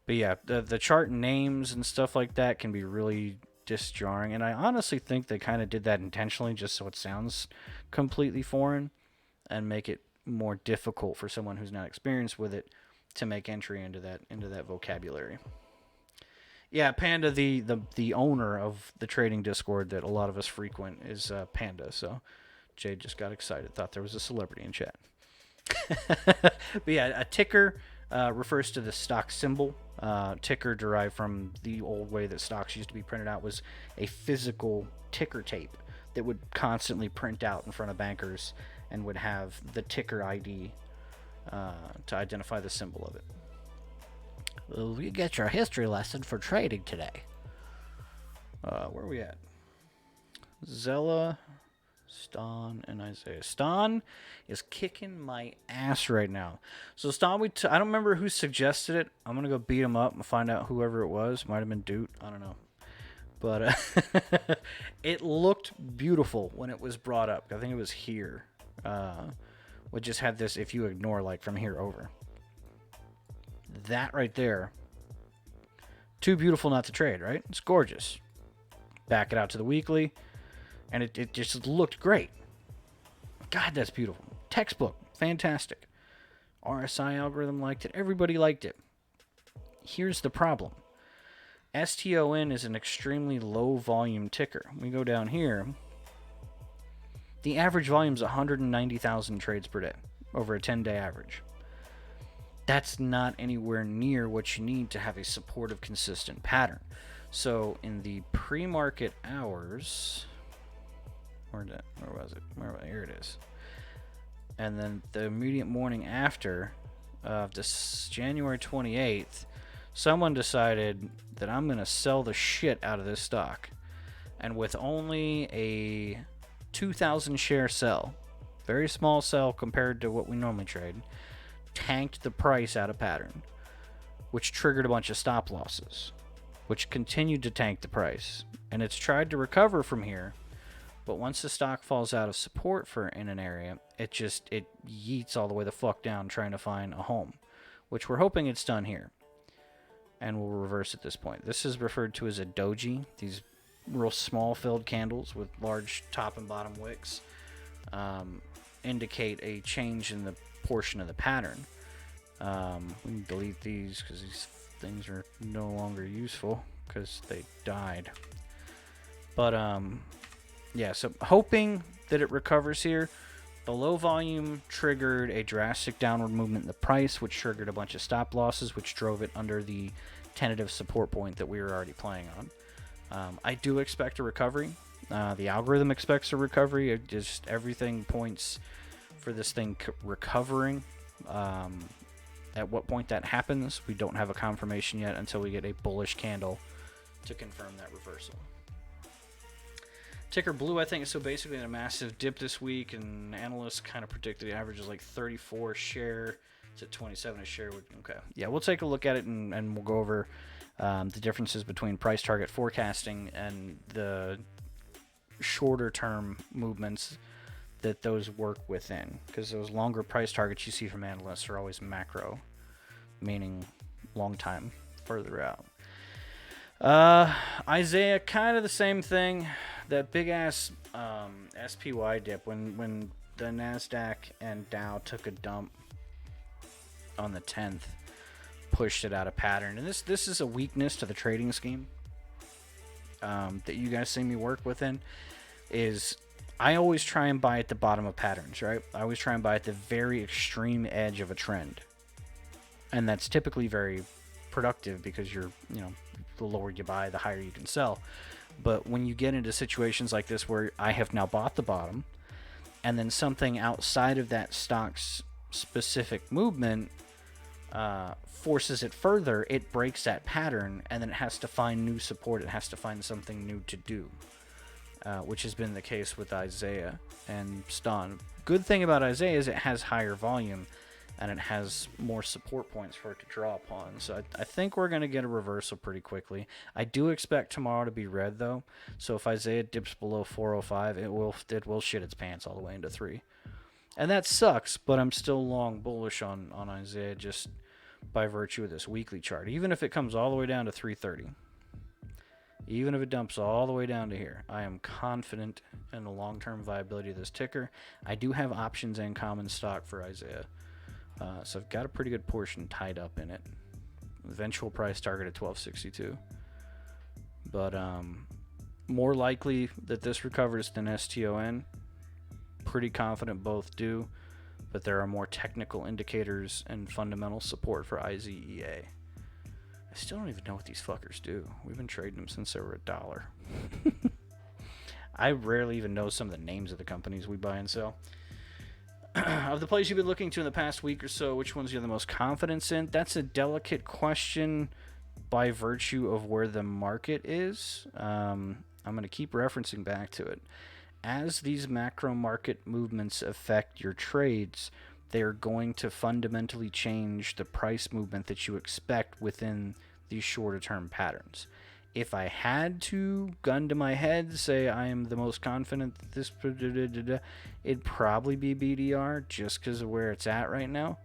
But yeah, the chart names and stuff like that can be really disjarring, and I honestly think they kind of did that intentionally just so it sounds completely foreign and make it more difficult for someone who's not experienced with it to make entry into that vocabulary. Yeah, Panda, the owner of the trading Discord that a lot of us frequent, is Panda. So Jade just got excited, thought there was a celebrity in chat. But yeah, a ticker refers to the stock symbol. Ticker, derived from the old way that stocks used to be printed out, was a physical ticker tape that would constantly print out in front of bankers and would have the ticker ID to identify the symbol of it. Well, you get your history lesson for trading today. Where are we at? Zella, Stan, and Isaiah. Stan is kicking my ass right now. So Stan, I don't remember who suggested it. I'm going to go beat him up and find out whoever it was. Might have been Doot. I don't know. But it looked beautiful when it was brought up. I think it was here. We just had this, if you ignore, like, from here over. That right there, too beautiful not to trade, right? It's gorgeous. Back it out to the weekly, and it just looked great. God, that's beautiful. Textbook, fantastic. RSI algorithm liked it. Everybody liked it. Here's the problem. STON is an extremely low volume ticker. We go down here. The average volume is 190,000 trades per day over a 10-day average. That's not anywhere near what you need to have a supportive, consistent pattern. So in the pre-market hours, where was it? Here it is. And then the immediate morning after, this January 28th, someone decided that I'm going to sell the shit out of this stock. And with only a 2,000 share sell, very small sell compared to what we normally trade, tanked the price out of pattern, which triggered a bunch of stop losses, which continued to tank the price. And it's tried to recover from here, but once the stock falls out of support in an area, it yeets all the way the fuck down trying to find a home, which we're hoping it's done here. And we'll reverse at this point. This is referred to as a doji, these real small filled candles with large top and bottom wicks. indicate a change in the portion of the pattern. We can delete these because these things are no longer useful because they died. But yeah, so hoping that it recovers here. The low volume triggered a drastic downward movement in the price, which triggered a bunch of stop losses, which drove it under the tentative support point that we were already playing on. I do expect a recovery. The algorithm expects a recovery. It just everything points for this thing recovering. At what point that happens, we don't have a confirmation yet until we get a bullish candle to confirm that reversal. Ticker blue, I think, is so basically in a massive dip this week, and analysts kind of predicted the average is like 34 a share. It's at 27 a share. Okay, yeah, we'll take a look at it and we'll go over the differences between price target forecasting and the shorter term movements that those work within, because those longer price targets you see from analysts are always macro, meaning long time further out. Isaiah, kind of the same thing. That big ass SPY dip when the NASDAQ and Dow took a dump on the 10th, pushed it out of pattern. And this is a weakness to the trading scheme that you guys see me work within. Is I always try and buy at the bottom of patterns, right? I always try and buy at the very extreme edge of a trend. And that's typically very productive because you're, the lower you buy, the higher you can sell. But when you get into situations like this where I have now bought the bottom and then something outside of that stock's specific movement forces it further, it breaks that pattern and then it has to find new support. It has to find something new to do, which has been the case with Isaiah and Ston. Good thing about Isaiah is it has higher volume and it has more support points for it to draw upon. So I think we're going to get a reversal pretty quickly. I do expect tomorrow to be red, though. So if Isaiah dips below 405, it will shit its pants all the way into 3. And that sucks, but I'm still long bullish on Isaiah just by virtue of this weekly chart. Even if it comes all the way down to 330, even if it dumps all the way down to here, I am confident in the long-term viability of this ticker. I do have options and common stock for Isaiah. So I've got a pretty good portion tied up in it. Eventual price target at 1262. But more likely that this recovers than STON. Pretty confident both do. But there are more technical indicators and fundamental support for IZEA. I still don't even know what these fuckers do. We've been trading them since they were $1. I rarely even know some of the names of the companies we buy and sell. Of the plays you've been looking to in the past week or so, which ones you have the most confidence in? That's a delicate question by virtue of where the market is. I'm going to keep referencing back to it. As these macro market movements affect your trades, they're going to fundamentally change the price movement that you expect within these shorter term patterns. If I had to, gun to my head, say I am the most confident that this, it'd probably be BDR just because of where it's at right now.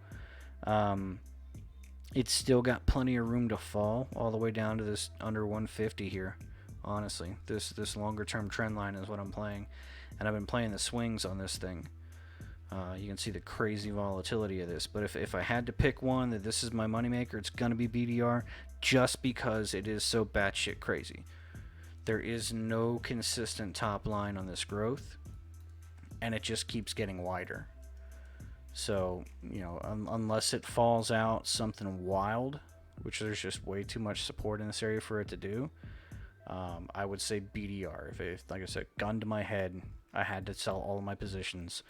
It's still got plenty of room to fall all the way down to this under 150 here. Honestly, this longer term trend line is what I'm playing, and I've been playing the swings on this thing. You can see the crazy volatility of this, but if I had to pick one that this is my moneymaker, it's gonna be BDR, just because it is so batshit crazy. There is no consistent top line on this growth, and it just keeps getting wider. So, unless it falls out something wild, which there's just way too much support in this area for it to do, I would say BDR. If like I said, gun to my head, I had to sell all of my positions,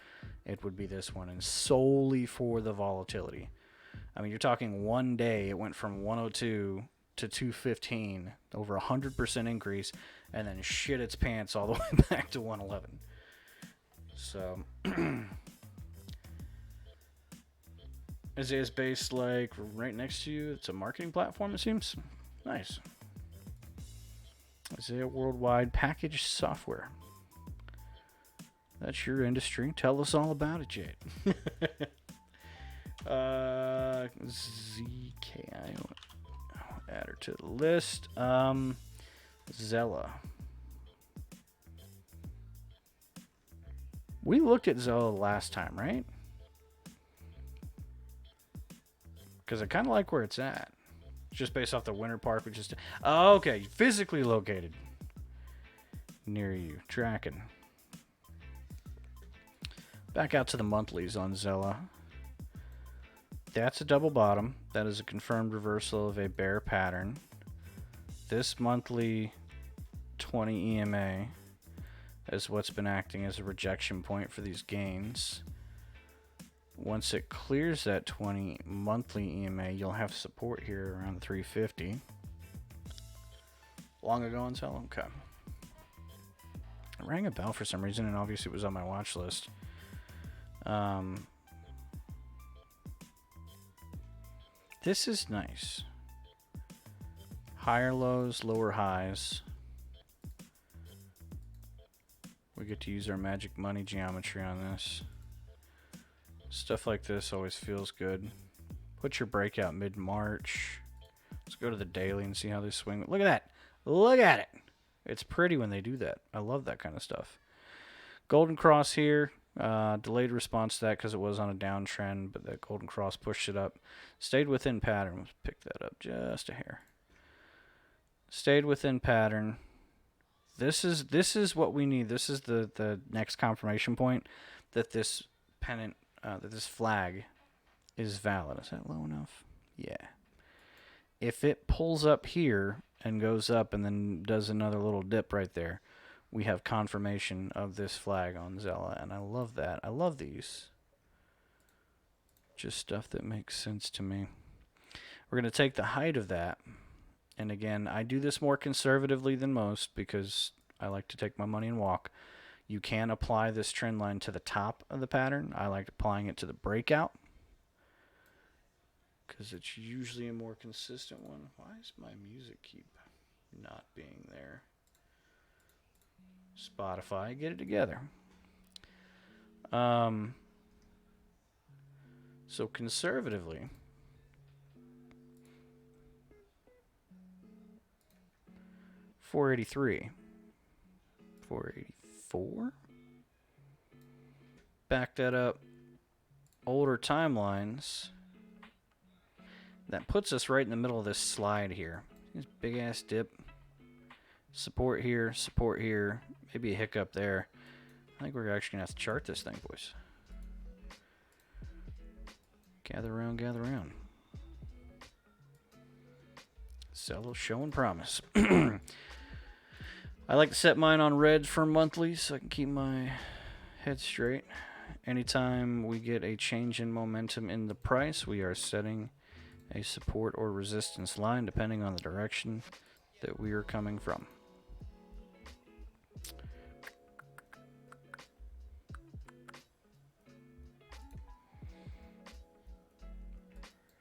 it would be this one, and solely for the volatility. I mean, you're talking one day it went from 102 to 215, over 100% increase, and then shit its pants all the way back to 111. So Isaiah's based like right next to you. It's a marketing platform, it seems. Nice. Isaiah Worldwide Package Software. That's your industry. Tell us all about it, Jade. ZKI. Add her to the list. Zella. We looked at Zella last time, right? Because I kind of like where it's at. Just based off the Winter Park, which is... Oh, okay, physically located near you. Tracking. Back out to the monthlies on Zella. That's a double bottom. That is a confirmed reversal of a bear pattern. This monthly 20 EMA is what's been acting as a rejection point for these gains. Once it clears that 20 monthly EMA, you'll have support here around 350. Long ago on Zella? Okay. It rang a bell for some reason, and obviously it was on my watch list. This is nice. Higher lows, lower highs. We get to use our magic money geometry on this. Stuff like this always feels good. Put your breakout mid-March. Let's go to the daily and see how they swing. Look at that. Look at it. It's pretty when they do that. I love that kind of stuff. Golden cross here. Delayed response to that because it was on a downtrend, but that golden cross pushed it up. Stayed within pattern. Let's pick that up just a hair. Stayed within pattern. This is what we need. This is the next confirmation point that this pennant, that this flag is valid. Is that low enough? Yeah. If it pulls up here and goes up and then does another little dip right there, we have confirmation of this flag on Zella, and I love that. I love these. Just stuff that makes sense to me. We're going to take the height of that, and again, I do this more conservatively than most because I like to take my money and walk. You can apply this trend line to the top of the pattern. I like applying it to the breakout because it's usually a more consistent one. Why does my music keep not being there? Spotify, get it together. So conservatively, $483, $484. Back that up. Older timelines. That puts us right in the middle of this slide here. This big ass dip. Support here, maybe a hiccup there. I think we're actually going to have to chart this thing, boys. Gather around, gather around. Zella showing promise. I like to set mine on red for monthly so I can keep my head straight. Anytime we get a change in momentum in the price, we are setting a support or resistance line depending on the direction that we are coming from.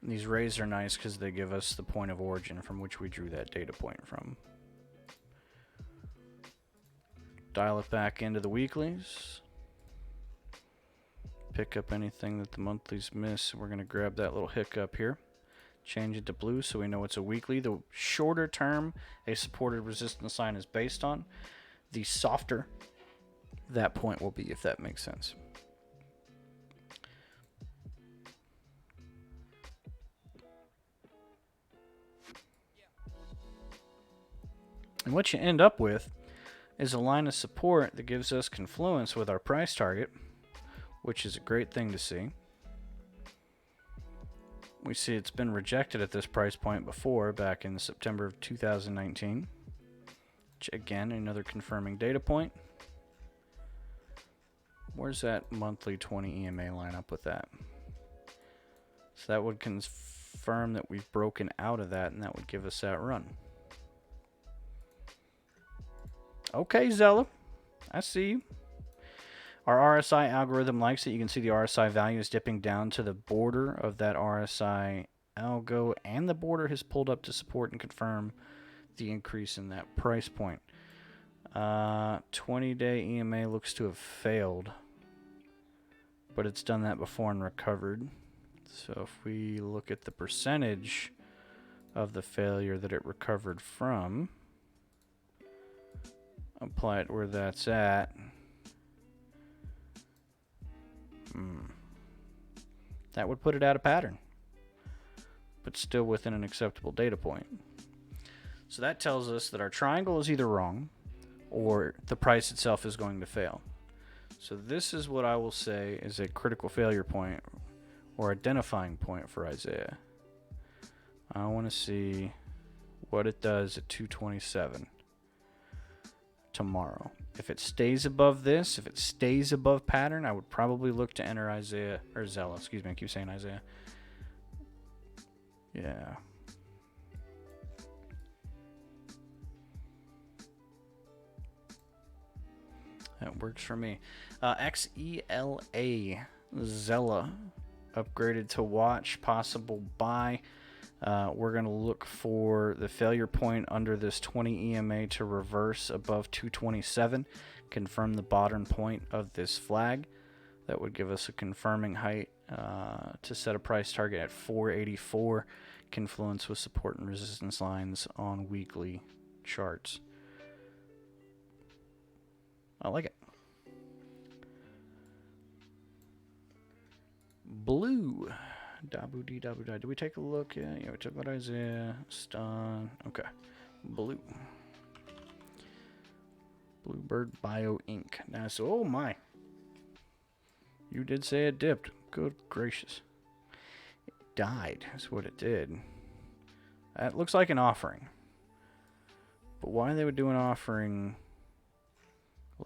These rays are nice because they give us the point of origin from which we drew that data point from. Dial it back into the weeklies. Pick up anything that the monthlies miss. We're going to grab that little hiccup here. Change it to blue so we know it's a weekly. The shorter term a supported resistance line is based on, the softer that point will be, if that makes sense. And what you end up with is a line of support that gives us confluence with our price target, which is a great thing to see. We see it's been rejected at this price point before, back in September of 2019. Which, again, another confirming data point. Where's that monthly 20 EMA line up with that? So that would confirm that we've broken out of that, and that would give us that run. Okay, Zella, I see you. Our RSI algorithm likes it. You can see the RSI value is dipping down to the border of that RSI algo, and the border has pulled up to support and confirm the increase in that price point. 20-day EMA looks to have failed, but it's done that before and recovered. So if we look at the percentage of the failure that it recovered from, apply it where that's at, That would put it out of pattern, but still within an acceptable data point. So that tells us that our triangle is either wrong or the price itself is going to fail. So this is what I will say is a critical failure point or identifying point for Isaiah. I want to see what it does at 227 tomorrow. If it stays above this, if it stays above pattern, I would probably look to enter Isaiah, or Zella, excuse me, I keep saying Isaiah. Yeah. That works for me. XELA, Zella, upgraded to watch, possible buy. We're going to look for the failure point under this 20 EMA to reverse above 227, confirm the bottom point of this flag. That would give us a confirming height to set a price target at 484, confluence with support and resistance lines on weekly charts. I like it. Blue. Dabu dee dabu da. Did we take a look? Yeah, we took what Isaiah. Stun. Okay. Blue. Bluebird Bio Inc. Now, so, oh my. You did say it dipped. Good gracious. It died. That's what it did. That looks like an offering. But why they would do an offering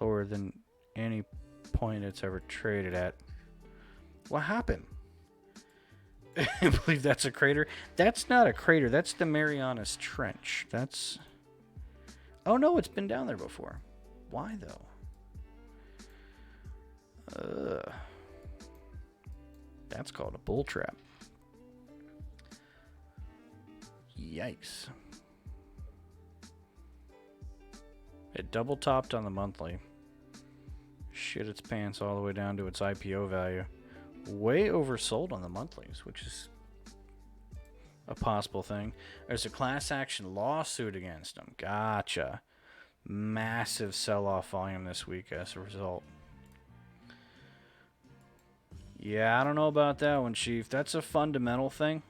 lower than any point it's ever traded at? What happened? I believe that's a crater. That's not a crater. That's the Marianas Trench. That's... Oh, no, it's been down there before. Why, though? That's called a bull trap. Yikes. It double topped on the monthly. Shit its pants all the way down to its IPO value. Way oversold on the monthlies, which is a possible thing. There's a class action lawsuit against them. Gotcha. Massive sell-off volume this week as a result. Yeah, I don't know about that one, Chief. That's a fundamental thing.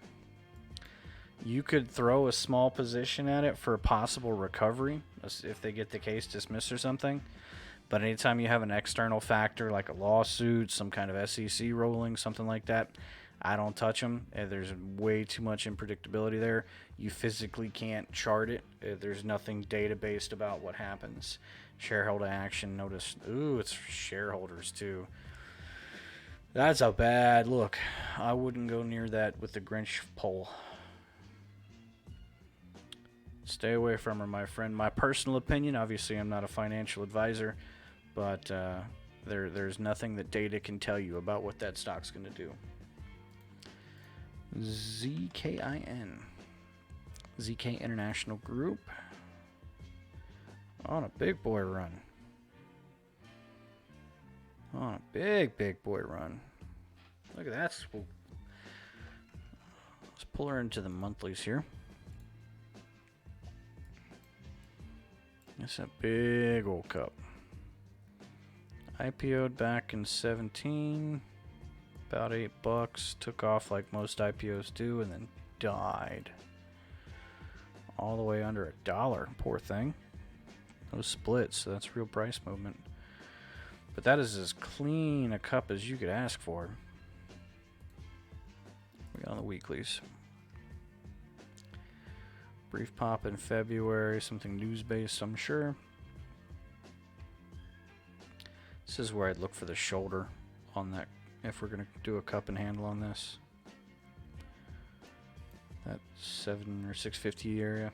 You could throw a small position at it for a possible recovery if they get the case dismissed or something. But anytime you have an external factor like a lawsuit, some kind of SEC ruling, something like that, I don't touch them. There's way too much unpredictability there. You physically can't chart it. There's nothing data-based about what happens. Shareholder action, notice, ooh, it's for shareholders too. That's a bad look. I wouldn't go near that with the Grinch poll. Stay away from her, my friend. My personal opinion, obviously I'm not a financial advisor, but there's nothing that data can tell you about what that stock's going to do. ZKIN. ZK International Group. On a big boy run. On a big boy run. Look at that swoop. Let's pull her into the monthlies here. That's a big old cup. IPO'd back in 17, about $8, took off like most IPOs do, and then died. All the way under $1, poor thing. Those splits, so that's real price movement. But that is as clean a cup as you could ask for. We got on the weeklies. Brief pop in February, something news-based, I'm sure. This is where I'd look for the shoulder on that if we're going to do a cup and handle on this. That 7 or 650 area.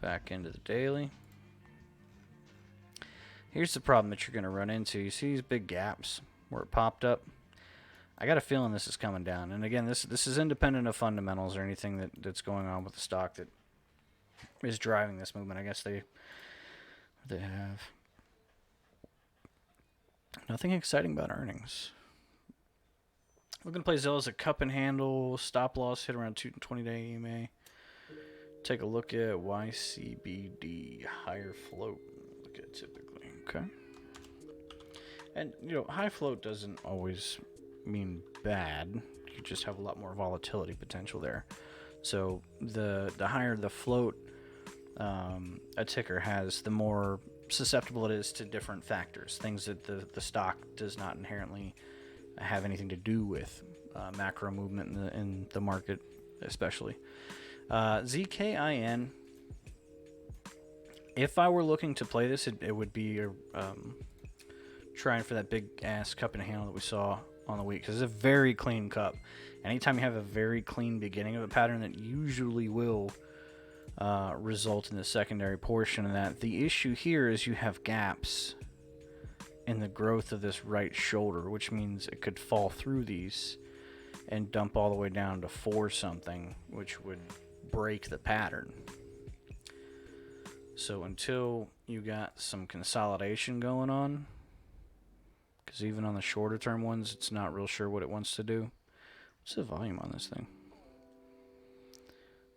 Back into the daily. Here's the problem that you're going to run into. You see these big gaps where it popped up? I got a feeling this is coming down. And again, this is independent of fundamentals or anything that's going on with the stock that is driving this movement. I guess they have nothing exciting about earnings. We're going to play Zella as a cup and handle. Stop loss hit around 20-day EMA. Take a look at YCBD. Higher float. Look at it typically. Okay. And, you know, high float doesn't always mean bad. You just have a lot more volatility potential there. So the higher the float a ticker has, the more susceptible it is to different factors, things that the stock does not inherently have anything to do with, macro movement in the market especially. ZKIN, if I were looking to play this, it would be trying for that big ass cup and handle that we saw on the week, because it's a very clean cup. Anytime you have a very clean beginning of a pattern, that usually will result in the secondary portion of that. The issue here is you have gaps in the growth of this right shoulder, which means it could fall through these and dump all the way down to 4 something, which would break the pattern. So until you got some consolidation going on, because even on the shorter term ones, it's not real sure what it wants to do. What's the volume on this thing?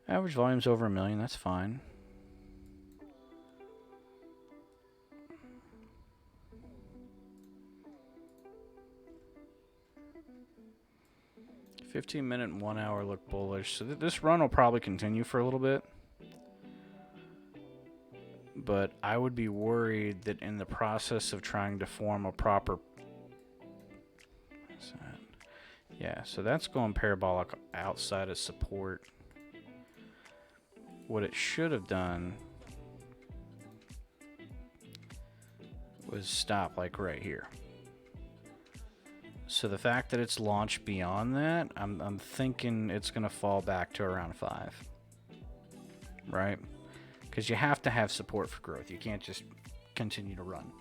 Average volume's over 1 million, that's fine. $15-minute and 1 hour look bullish. So this run will probably continue for a little bit. But I would be worried that in the process of trying to form a proper... What's that? Yeah, so that's going parabolic outside of support. What it should have done was stop like right here. So the fact that it's launched beyond that, I'm thinking it's going to fall back to around 5. Right? Because you have to have support for growth. You can't just continue to run.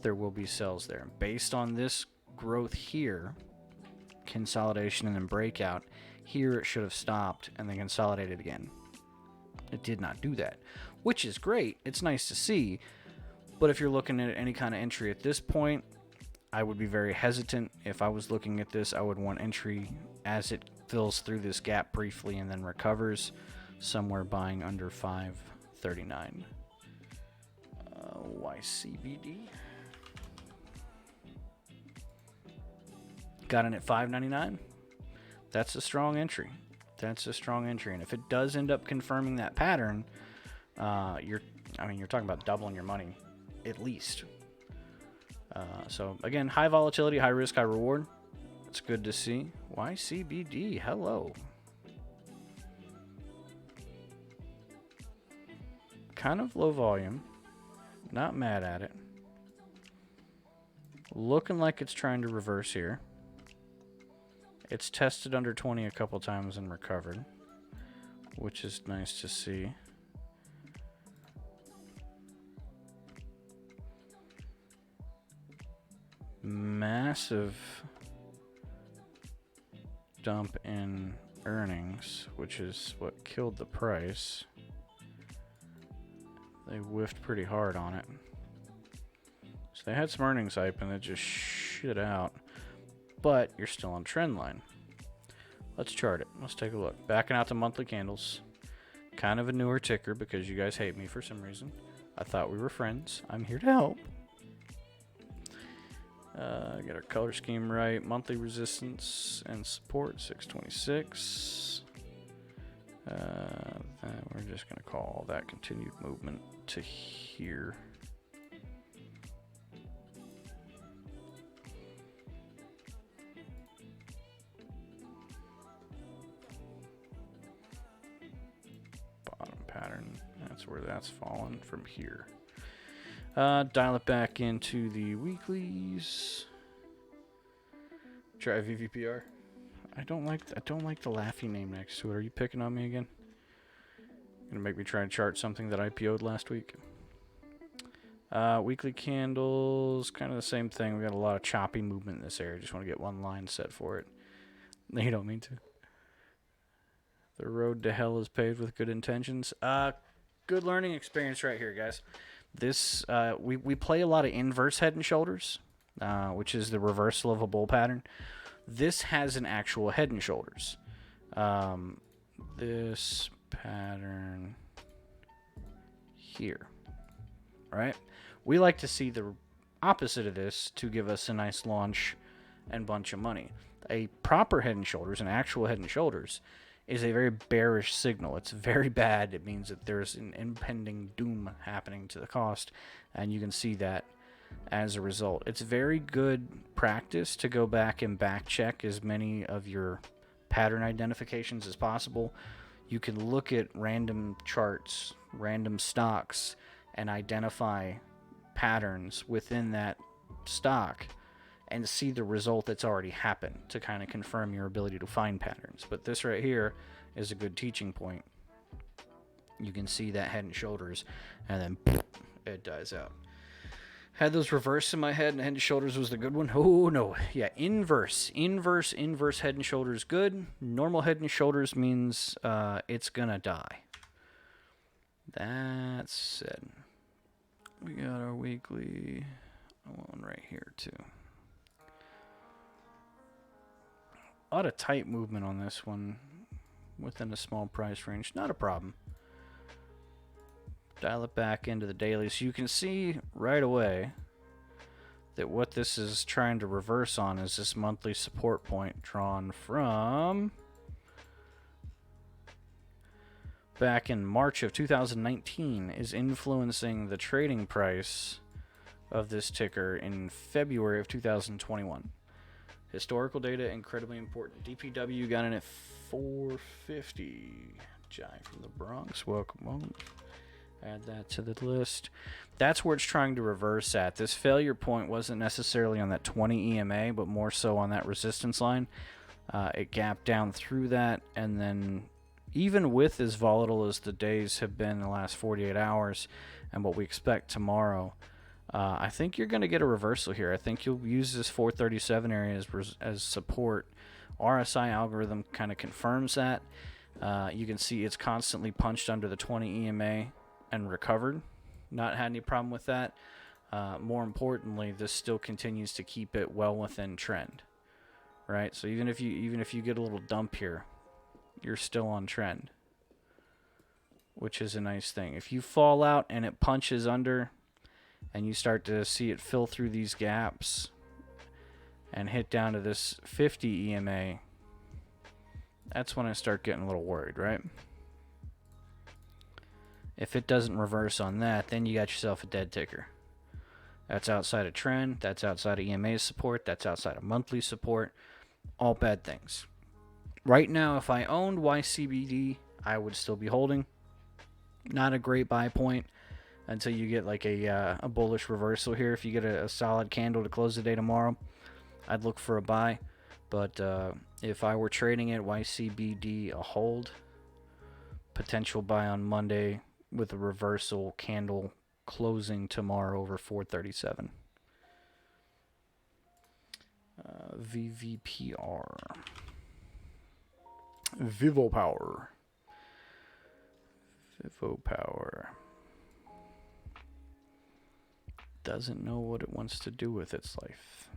There will be sells there. Based on this growth here, consolidation and then breakout, here it should have stopped and then consolidated again. It did not do that, which is great. It's nice to see. But if you're looking at any kind of entry at this point, I would be very hesitant. If I was looking at this, I would want entry as it fills through this gap briefly and then recovers, somewhere buying under 539. YCBD. Got in at 599. That's a strong entry. That's a strong entry. And if it does end up confirming that pattern, you're talking about doubling your money, at least. So again, high volatility, high risk, high reward. It's good to see. YCBD, hello. Kind of low volume. Not mad at it. Looking like it's trying to reverse here. It's tested under 20 a couple times and recovered, which is nice to see. Massive dump in earnings, which is what killed the price. They whiffed pretty hard on it. So they had some earnings hype and it just shit out. But you're still on trend line. Let's chart it. Let's take a look. Backing out to monthly candles. Kind of a newer ticker because you guys hate me for some reason. I thought we were friends. I'm here to help. Get our color scheme right. Monthly resistance and support, 626. We're just going to call that continued movement to here. Bottom pattern. That's where that's fallen from here. Dial it back into the weeklies. Try VVPR. I don't like the laughy name next to it. Are you picking on me again? Gonna make me try and chart something that I IPO'd last week. Weekly candles, kind of the same thing. We got a lot of choppy movement in this area. Just want to get one line set for it. You don't mean to. The road to hell is paved with good intentions. Good learning experience right here, guys. This we play a lot of inverse head and shoulders, which is the reversal of a bull pattern. This has an actual head and shoulders. This pattern here, right? We like to see the opposite of this to give us a nice launch and bunch of money. A proper Head and Shoulders, an actual Head and Shoulders, is a very bearish signal. It's very bad. It means that there's an impending doom happening to the cost, and you can see that as a result. It's very good practice to go back and back check as many of your pattern identifications as possible. You can look at random charts, random stocks, and identify patterns within that stock and see the result that's already happened to kind of confirm your ability to find patterns. But this right here is a good teaching point. You can see that Head and Shoulders, and then it dies out. Had those reversed in my head, and Head and Shoulders was the good one. Oh, no. Yeah, inverse Head and Shoulders good. Normal Head and Shoulders means it's going to die. That's it. We got our weekly one right here, too. A lot of tight movement on this one within a small price range. Not a problem. Dial it back into the daily. So you can see right away that what this is trying to reverse on is this monthly support point drawn from back in March of 2019 is influencing the trading price of this ticker in February of 2021. Historical data, incredibly important. DPW got in at 450. Jai from the Bronx, welcome on. Add that to the list. That's where it's trying to reverse at. This failure point wasn't necessarily on that 20 EMA, but more so on that resistance line. It gapped down through that, and then even with as volatile as the days have been in the last 48 hours and what we expect tomorrow, I think you're going to get a reversal here. I think you'll use this 437 area as support. RSI algorithm kind of confirms that. You can see it's constantly punched under the 20 EMA and recovered. Not had any problem with that. More importantly, this still continues to keep it well within trend. Right? So even if you get a little dump here, you're still on trend, which is a nice thing. If you fall out and it punches under, and you start to see it fill through these gaps and hit down to this 50 EMA, that's when I start getting a little worried, right? If it doesn't reverse on that, then you got yourself a dead ticker. That's outside of trend, that's outside of EMA support, that's outside of monthly support, all bad things. Right now, if I owned YCBD, I would still be holding. Not a great buy point until you get like a bullish reversal here. If you get a solid candle to close the day tomorrow, I'd look for a buy. But if I were trading it, YCBD a hold, potential buy on Monday with a reversal candle closing tomorrow over 437. VVPR. Vivopower. Vivopower. Doesn't know what it wants to do with its life.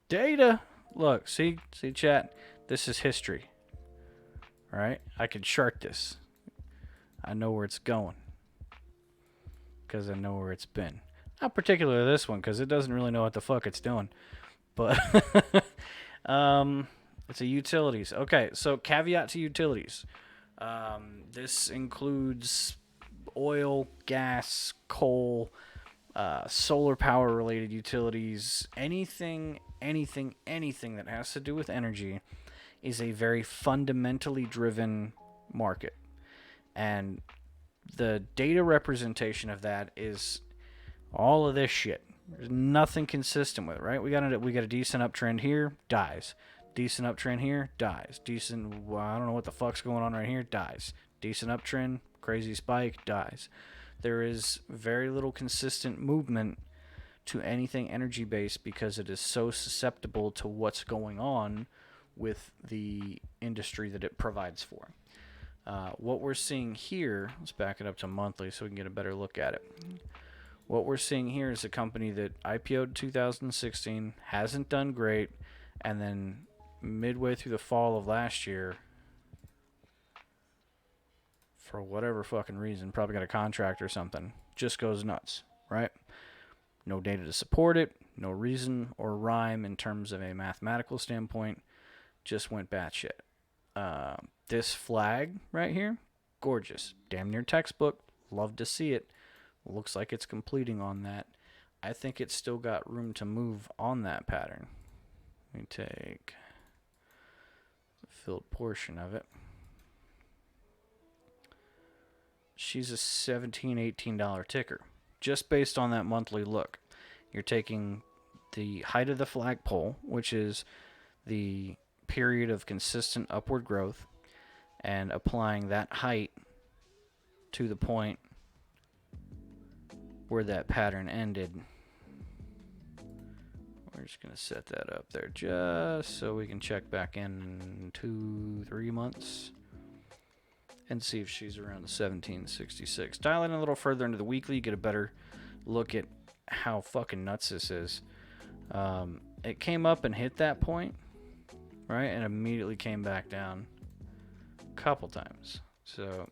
Data. Look, see chat. This is history. All right, I can chart this. I know where it's going because I know where it's been. Not particularly this one because it doesn't really know what the fuck it's doing. But it's a utilities. Okay, so caveat to utilities. This includes oil, gas, coal, solar power related utilities, anything that has to do with energy is a very fundamentally driven market. And the data representation of that is all of this shit. There's nothing consistent with it, right? We got a decent uptrend here, dies. Decent uptrend here, dies. Decent, well, I don't know what the fuck's going on right here, dies. Decent uptrend, crazy spike, dies. There is very little consistent movement to anything energy based because it is so susceptible to what's going on with the industry that it provides for. What we're seeing here, let's back it up to monthly so we can get a better look at it. What we're seeing here is a company that IPO'd 2016, hasn't done great, and then midway through the fall of last year, for whatever fucking reason, probably got a contract or something, just goes nuts, right? No data to support it, no reason or rhyme in terms of a mathematical standpoint, just went batshit. This flag right here, gorgeous, damn near textbook, love to see it. Looks like it's completing on that. I think it's still got room to move on that pattern. Let me take the filled portion of it. She's a $17, $18 ticker, just based on that monthly look. You're taking the height of the flagpole, which is the period of consistent upward growth, and applying that height to the point where that pattern ended. We're just going to set that up there just so we can check back in 2-3 months and see if she's around the 1766. Dial in a little further into the weekly, get a better look at how fucking nuts this is. It came up and hit that point, right, and immediately came back down a couple times. So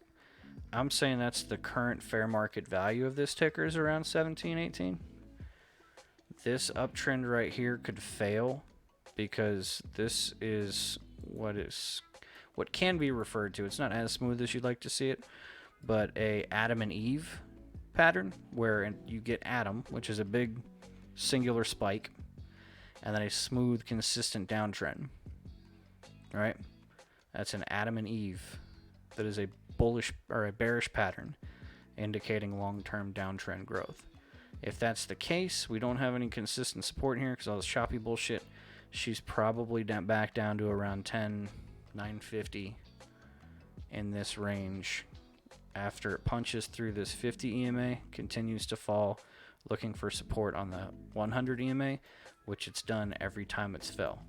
I'm saying that's the current fair market value of this ticker is around 17, 18. This uptrend right here could fail because this is what can be referred to. It's not as smooth as you'd like to see it, but a Adam and Eve pattern where you get Adam, which is a big singular spike, and then a smooth, consistent downtrend. All right, that's an Adam and Eve. That is a bullish or a bearish pattern, indicating long-term downtrend growth. If that's the case, we don't have any consistent support here because all this choppy bullshit. She's probably back down to around 10,950 in this range. After it punches through this 50 EMA, continues to fall, looking for support on the 100 EMA, which it's done every time it's fell.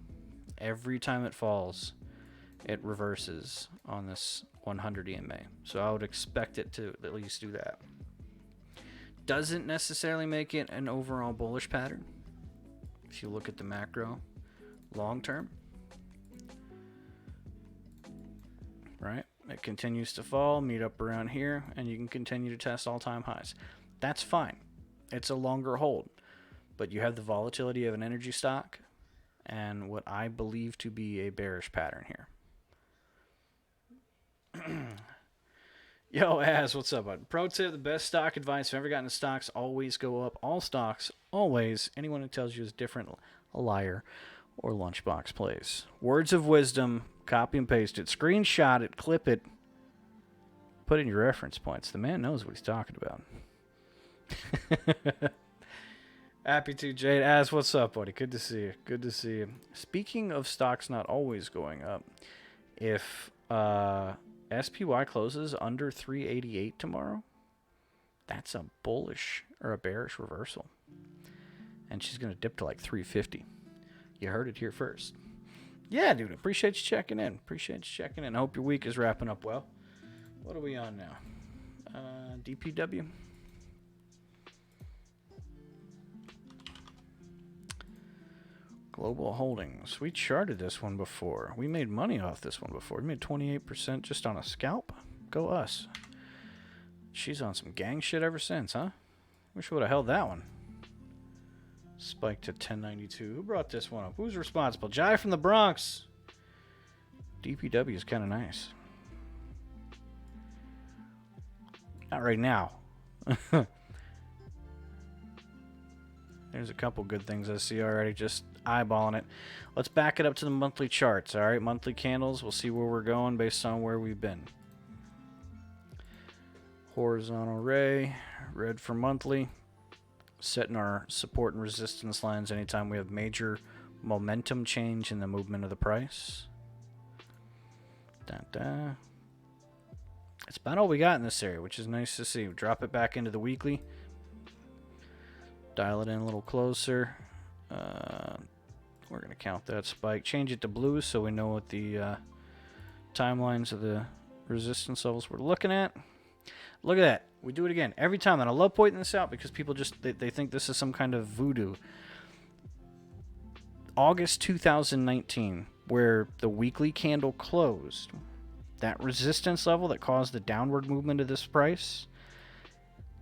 Every time it falls, it reverses on this 100 EMA. So I would expect it to at least do that. Doesn't necessarily make it an overall bullish pattern. If you look at the macro long term, right? It continues to fall, meet up around here, and you can continue to test all-time highs. That's fine. It's a longer hold, but you have the volatility of an energy stock and what I believe to be a bearish pattern here. Yo, Az, what's up, bud? Pro tip, the best stock advice I've ever gotten in stocks, always go up. All stocks, always. Anyone who tells you is different, a liar or lunchbox plays. Words of wisdom, copy and paste it, screenshot it, clip it, put in your reference points. The man knows what he's talking about. Happy to, Jade. Az, what's up, buddy? Good to see you. Good to see you. Speaking of stocks not always going up, if SPY closes under 388 tomorrow, that's a bullish or a bearish reversal. And she's going to dip to like 350. You heard it here first. Yeah, dude. Appreciate you checking in. Appreciate you checking in. I hope your week is wrapping up well. What are we on now? DPW. Global Holdings. We charted this one before. We made money off this one before. We made 28% just on a scalp. Go us. She's on some gang shit ever since, huh? Wish we would have held that one. Spiked to 1092. Who brought this one up? Who's responsible? Jai from the Bronx. DPW is kind of nice. Not right now. There's a couple good things I see already, just eyeballing it. Let's back it up to the monthly charts, all right? Monthly candles, we'll see where we're going based on where we've been. Horizontal ray, red for monthly. Setting our support and resistance lines anytime we have major momentum change in the movement of the price. It's about all we got in this area, which is nice to see. Drop it back into the weekly. Dial it in a little closer. We're going to count that spike. Change it to blue so we know what the timelines of the resistance levels we're looking at. Look at that. We do it again every time. And I love pointing this out because people just, they think this is some kind of voodoo. August 2019, where the weekly candle closed, That resistance level that caused the downward movement of this price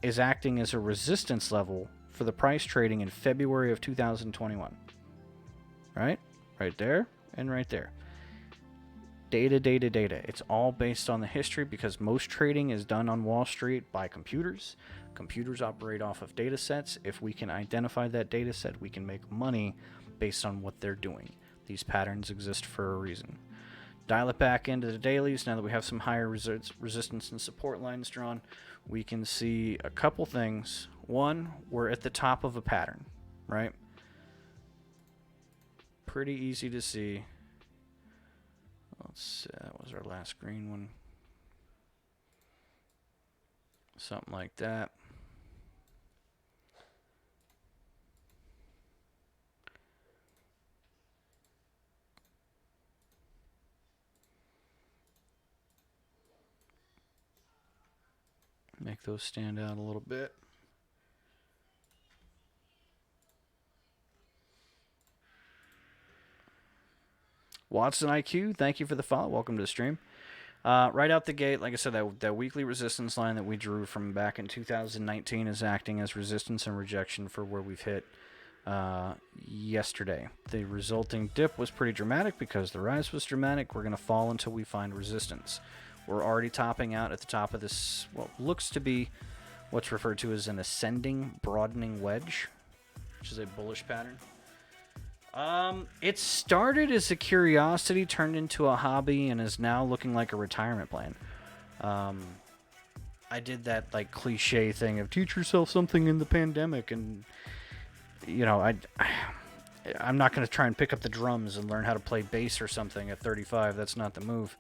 is acting as a resistance level for the price trading in February of 2021. Right? Right there and right there. Data, data, data. It's all based on the history because most trading is done on Wall Street by computers. Computers operate off of data sets. If we can identify that data set, we can make money based on what they're doing. These patterns exist for a reason. Dial it back into the dailies. Now that we have some higher resistance and support lines drawn, we can see a couple things. One, we're at the top of a pattern, right? Pretty easy to see. Let's see, that was our last green one. Something like that. Make those stand out a little bit. Watson IQ, thank you for the follow. Welcome to the stream. Right out the gate, like I said, that weekly resistance line that we drew from back in 2019 is acting as resistance and rejection for where we've hit yesterday. The resulting dip was pretty dramatic because the rise was dramatic. We're going to fall until we find resistance. We're already topping out at the top of this, what looks to be what's referred to as an ascending broadening wedge, which is a bullish pattern. It started as a curiosity, turned into a hobby, and is now looking like a retirement plan. I did that like cliche thing of teach yourself something in the pandemic, and you know, I'm not going to try and pick up the drums and learn how to play bass or something at 35. That's not the move.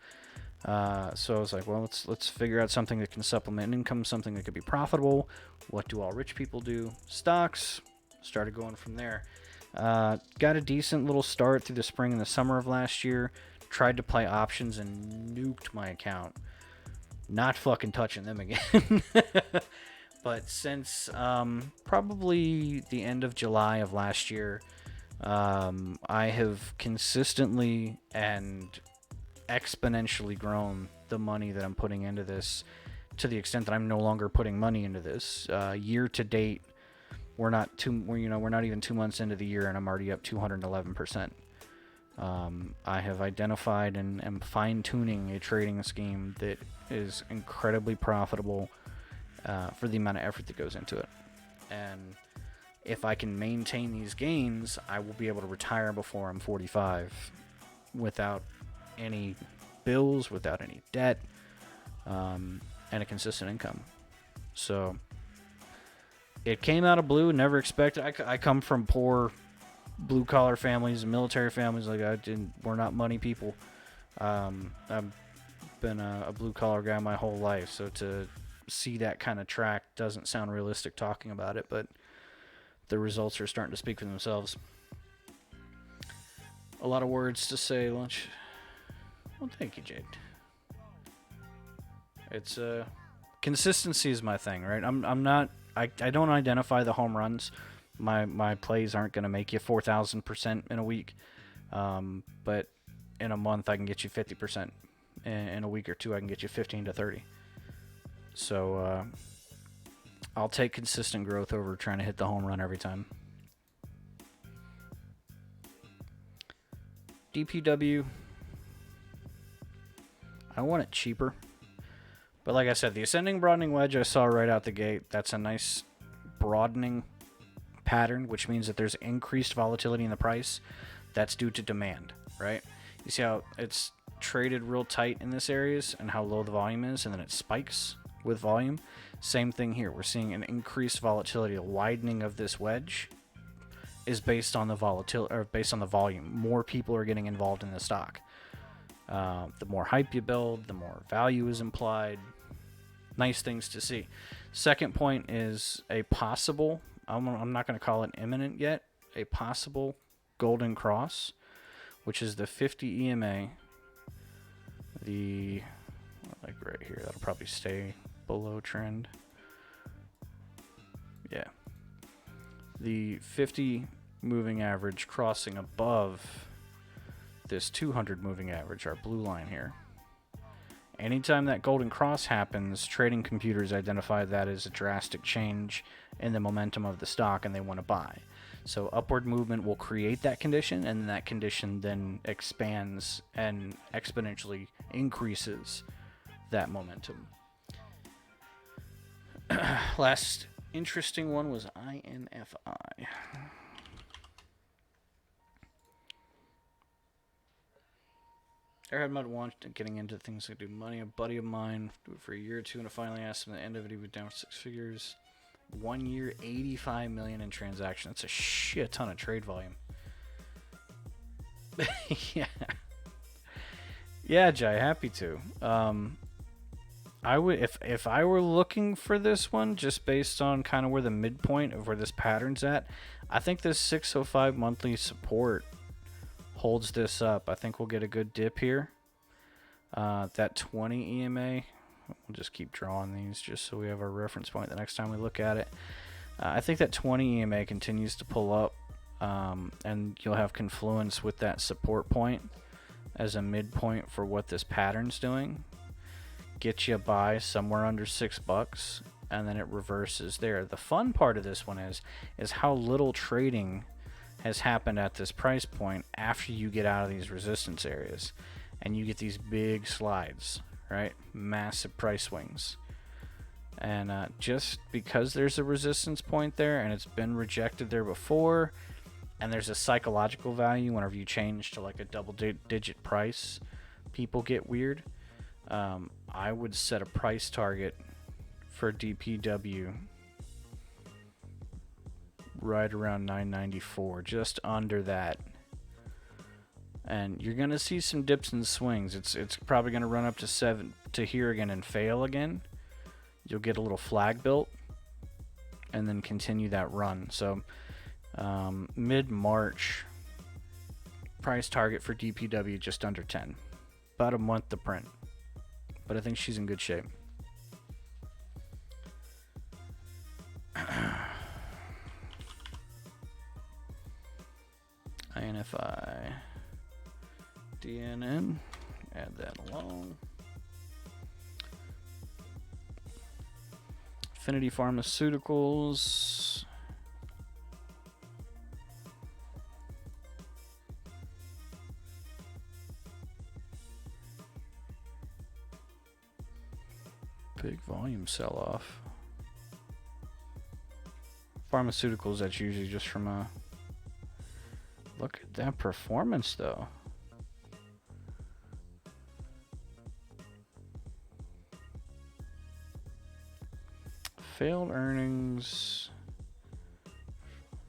So I was like, well, let's figure out something that can supplement income, something that could be profitable. What do all rich people do? Stocks. Started going from there. Got a decent little start through the spring and the summer of last year. Tried to play options and nuked my account. Not fucking touching them again. But since probably the end of July of last year, I have consistently and exponentially grown the money that I'm putting into this, to the extent that I'm no longer putting money into this. Year to date, we're not even 2 months into the year, and I'm already up 211%. I have identified and am fine-tuning a trading scheme that is incredibly profitable for the amount of effort that goes into it. And if I can maintain these gains, I will be able to retire before I'm 45 without any bills, without any debt, and a consistent income. So it came out of blue. Never expected. I come from poor blue collar families and military families. We're not money people. I've been a blue collar guy my whole life, so to see that kind of track doesn't sound realistic talking about it, but the results are starting to speak for themselves. A lot of words to say, Lunch. Well, thank you, Jade. It's consistency is my thing, right? I don't identify the home runs. My plays aren't going to make you 4,000% in a week, but in a month I can get you 50%. In a week or two I can get you 15 to 30. So I'll take consistent growth over trying to hit the home run every time. DPW. I want it cheaper. But like I said, the ascending broadening wedge I saw right out the gate, that's a nice broadening pattern, which means that there's increased volatility in the price. That's due to demand, right? You see how it's traded real tight in this areas and how low the volume is, and then it spikes with volume. Same thing here. We're seeing an increased volatility. A widening of this wedge is based on the volatility, or based on the volume. More people are getting involved in the stock. The more hype you build, the more value is implied. Nice things to see. Second point is a possible, I'm not going to call it imminent yet, a possible golden cross, which is the 50 EMA. Like right here, that'll probably stay below trend. Yeah. The 50 moving average crossing above this 200 moving average, our blue line here, Anytime that golden cross happens, trading computers identify that as a drastic change in the momentum of the stock and they want to buy. So upward movement will create that condition, and that condition then expands and exponentially increases that momentum. Last interesting one was INFI. Airhead Mud wanted getting into things like do money. A buddy of mine do it for a year or two, and I finally asked him at the end of it, he was down 6 figures. 1 year, 85 million in transactions. That's a shit ton of trade volume. Yeah. Yeah, Jai, happy to. I would if I were looking for this one, just based on kind of where the midpoint of where this pattern's at, I think this 605 monthly support holds this up. I think we'll get a good dip here. That 20 EMA, we'll just keep drawing these just so we have our reference point the next time we look at it. I think that 20 EMA continues to pull up, and you'll have confluence with that support point as a midpoint for what this pattern's doing. Get you a buy somewhere under $6, and then it reverses there. The fun part of this one is how little trading has happened at this price point after you get out of these resistance areas, and you get these big slides, right? Massive price swings. And just because there's a resistance point there and it's been rejected there before, and there's a psychological value whenever you change to like a double-digit price, people get weird. I would set a price target for DPW right around 994, just under that. And you're gonna see some dips and swings. It's probably gonna run up to 7 to here again and fail again. You'll get a little flag built and then continue that run. So mid-March, price target for DPW just under 10. About a month to print. But I think she's in good shape. INFI. DNN. Add that along. Affinity Pharmaceuticals. Big volume sell-off. Pharmaceuticals, that's usually just from a... Look at that performance, though. Failed earnings,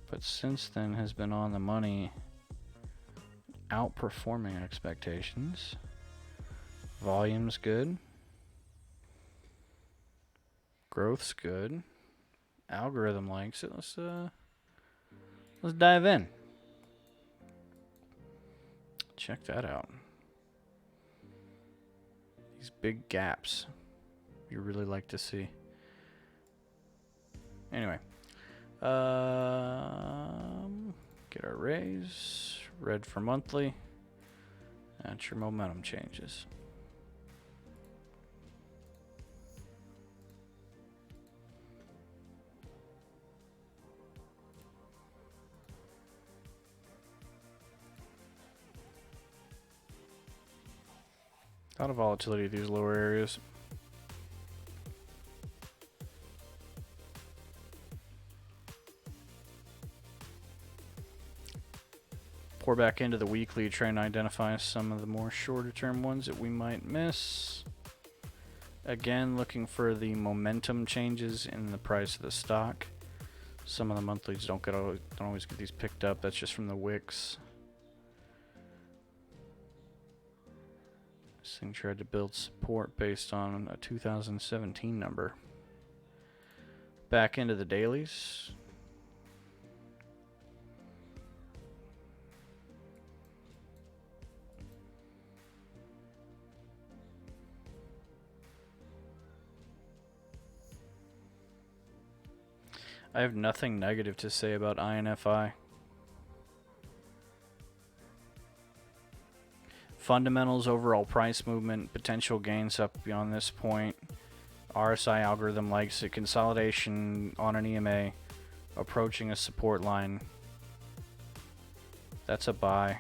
but since then has been on the money, outperforming expectations. Volume's good. Growth's good. Algorithm likes it. Let's dive in. Check that out. These big gaps you really like to see. Anyway, get our raise. Red for monthly. That's your momentum changes. A lot of volatility at these lower areas. Pour back into the weekly, trying to identify some of the more shorter term ones that we might miss. Again, looking for the momentum changes in the price of the stock. Some of the monthlies don't always get these picked up. That's just from the wicks. This thing tried to build support based on a 2017 number. Back into the dailies. I have nothing negative to say about INFI. Fundamentals, overall price movement, potential gains up beyond this point. RSI algorithm likes it. Consolidation on an EMA, approaching a support line. That's a buy.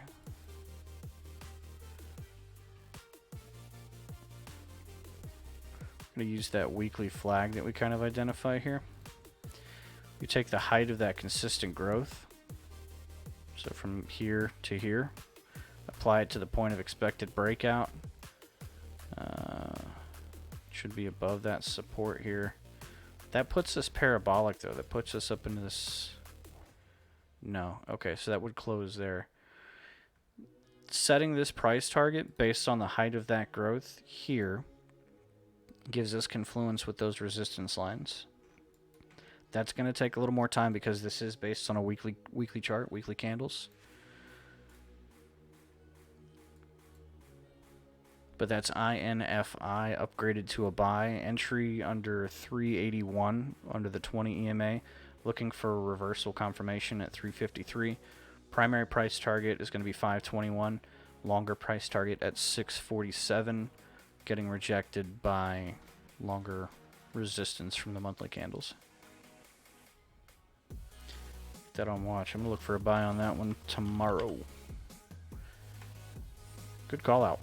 I'm going to use that weekly flag that we kind of identify here. You take the height of that consistent growth, so from here to here, apply it to the point of expected breakout. Should be above that support here. That puts us parabolic though. That puts us up into this. No. Okay, so that would close there. Setting this price target based on the height of that growth here gives us confluence with those resistance lines. That's going to take a little more time because this is based on a weekly chart, weekly candles. But that's INFI upgraded to a buy. Entry under 381 under the 20 EMA. Looking for a reversal confirmation at 353. Primary price target is going to be 521. Longer price target at 647. Getting rejected by longer resistance from the monthly candles. Put that on watch. I'm going to look for a buy on that one tomorrow. Good call out.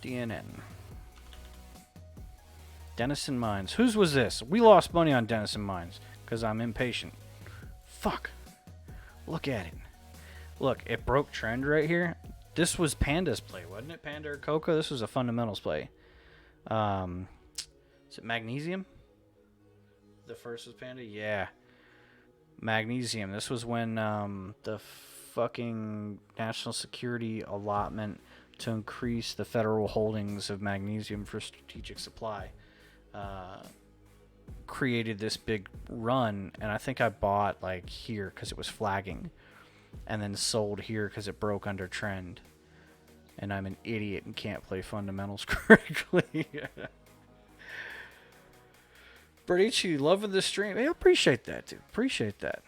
DNN. Denison Mines. Whose was this? We lost money on Denison Mines because I'm impatient. Fuck. Look at it. Look, it broke trend right here. This was Panda's play, wasn't it? Panda or Coco? This was a fundamentals play. Is it Magnesium? The first was Panda? Yeah. Magnesium. This was when the fucking national security allotment to increase the federal holdings of magnesium for strategic supply created this big run, and I think I bought like here because it was flagging and then sold here because it broke under trend, and I'm an idiot and can't play fundamentals correctly. Bertici, loving the stream. Hey, I appreciate that, dude. Appreciate that.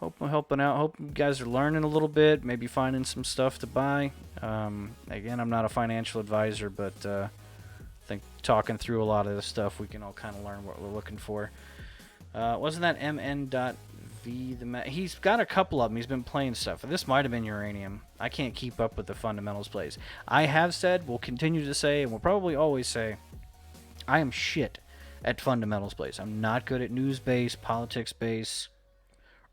Hope I'm helping out. Hope you guys are learning a little bit. Maybe finding some stuff to buy. Again, I'm not a financial advisor, but I think talking through a lot of this stuff, we can all kind of learn what we're looking for. Wasn't that MN.V? He's got a couple of them. He's been playing stuff. This might have been uranium. I can't keep up with the fundamentals plays. I have said, will continue to say, and will probably always say, I am shit at fundamentals plays. I'm not good at news-based, politics-based,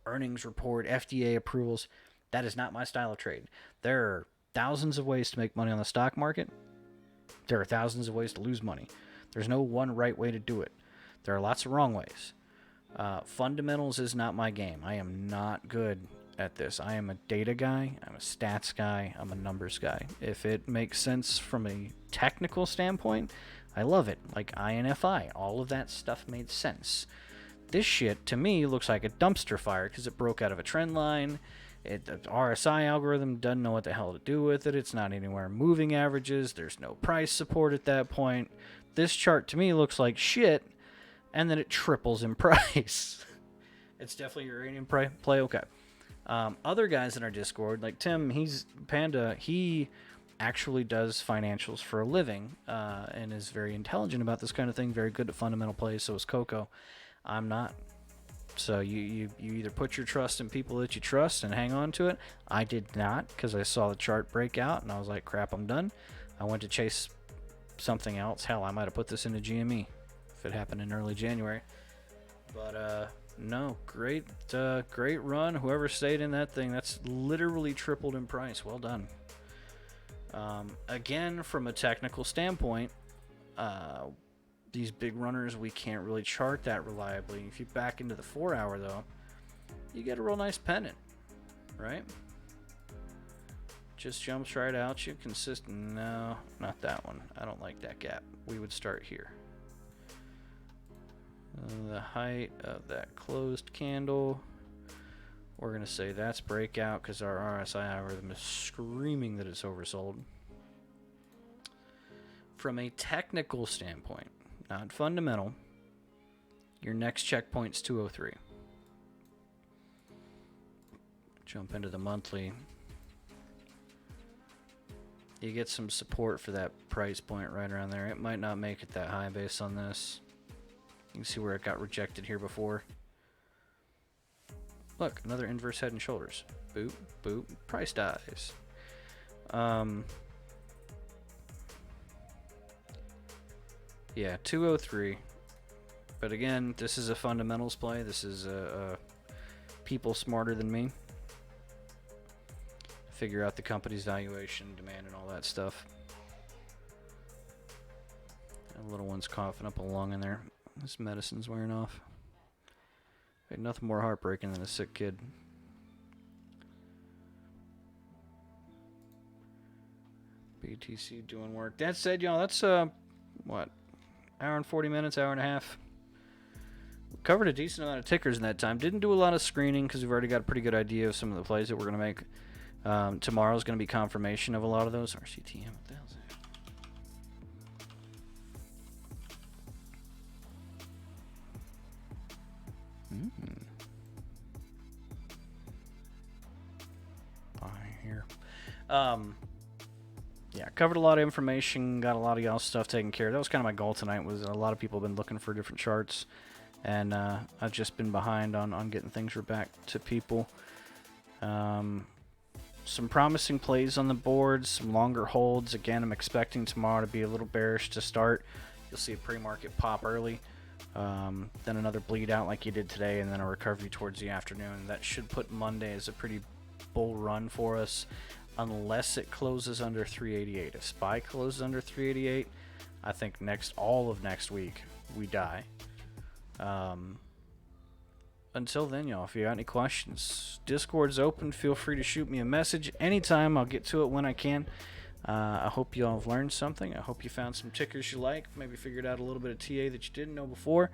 earnings report, FDA approvals. That is not my style of trade. There are thousands of ways to make money on the stock market. There are thousands of ways to lose money. There's no one right way to do it. There are lots of wrong ways. Fundamentals is not my game. I am not good at this. I am a data guy. I'm a stats guy. I'm a numbers guy. If it makes sense from a technical standpoint, I love it. Like INFI. All of that stuff made sense. This shit, to me, looks like a dumpster fire because it broke out of a trend line. The RSI algorithm doesn't know what the hell to do with it. It's not anywhere moving averages. There's no price support at that point. This chart, to me, looks like shit, and then it triples in price. It's definitely uranium play. Okay. Other guys in our Discord, like Tim, Panda, he actually does financials for a living and is very intelligent about this kind of thing, very good at fundamental plays. So is Coco. I'm not. So you either put your trust in people that you trust and hang on to it. I did not, because I saw the chart break out and I was like, crap, I'm done. I went to chase something else. Hell, I might have put this into GME if it happened in early January. But no, great run. Whoever stayed in that thing, that's literally tripled in price. Well done. Again, from a technical standpoint, these big runners, we can't really chart that reliably. If you back into the 4 hour though, you get a real nice pennant, right? Just jumps right out you. Consistent. No, not that one. I don't like that gap. We would start here. The height of that closed candle, we're going to say that's breakout because our RSI algorithm is screaming that it's oversold. From a technical standpoint, not fundamental, your next checkpoint's 203. Jump into the monthly. You get some support for that price point right around there. It might not make it that high based on this. You can see where it got rejected here before. Look, another inverse head and shoulders. Boop, boop, price dies. Yeah, 203. But again, this is a fundamentals play. This is people smarter than me. Figure out the company's valuation, demand, and all that stuff. That little one's coughing up a lung in there. This medicine's wearing off. Ain't nothing more heartbreaking than a sick kid. BTC doing work. That said, y'all, that's what, hour and 40 minutes, hour and a half. Covered a decent amount of tickers in that time. Didn't do a lot of screening because we've already got a pretty good idea of some of the plays that we're going to make. Tomorrow's going to be confirmation of a lot of those. RCTM, what the hell's that? Here. Yeah, covered a lot of information, got a lot of y'all stuff taken care of. That was kind of my goal tonight. Was a lot of people have been looking for different charts, and I've just been behind on getting things back to people. Some promising plays on the board, some longer holds. Again, I'm expecting tomorrow to be a little bearish to start. You'll see a pre-market pop early, then another bleed out like you did today, and then a recovery towards the afternoon. That should put Monday as a pretty bull run for us, unless it closes under 388. If SPY closes under 388, I think all of next week we die. Until then, y'all, if you got any questions, Discord's open. Feel free to shoot me a message anytime. I'll get to it when I can. I hope y'all have learned something. I hope you found some tickers you like. Maybe figured out a little bit of TA that you didn't know before.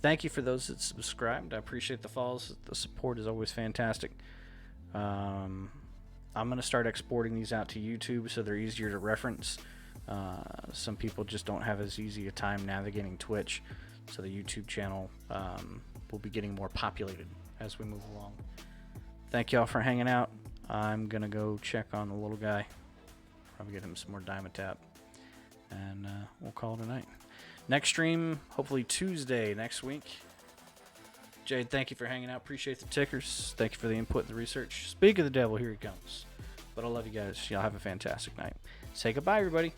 Thank you for those that subscribed. I appreciate the follows. The support is always fantastic. I'm going to start exporting these out to YouTube so they're easier to reference. Some people just don't have as easy a time navigating Twitch, so the YouTube channel will be getting more populated as we move along. Thank y'all for hanging out. I'm going to go check on the little guy. Probably get him some more Dimetap. And we'll call it a night. Next stream, hopefully Tuesday next week. Jade, thank you for hanging out. Appreciate the tickers. Thank you for the input and the research. Speak of the devil, here he comes. But I love you guys. Y'all have a fantastic night. Say goodbye, everybody.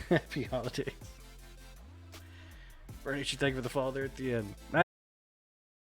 Happy holidays. Bernie, you thank you for the follow there at the end.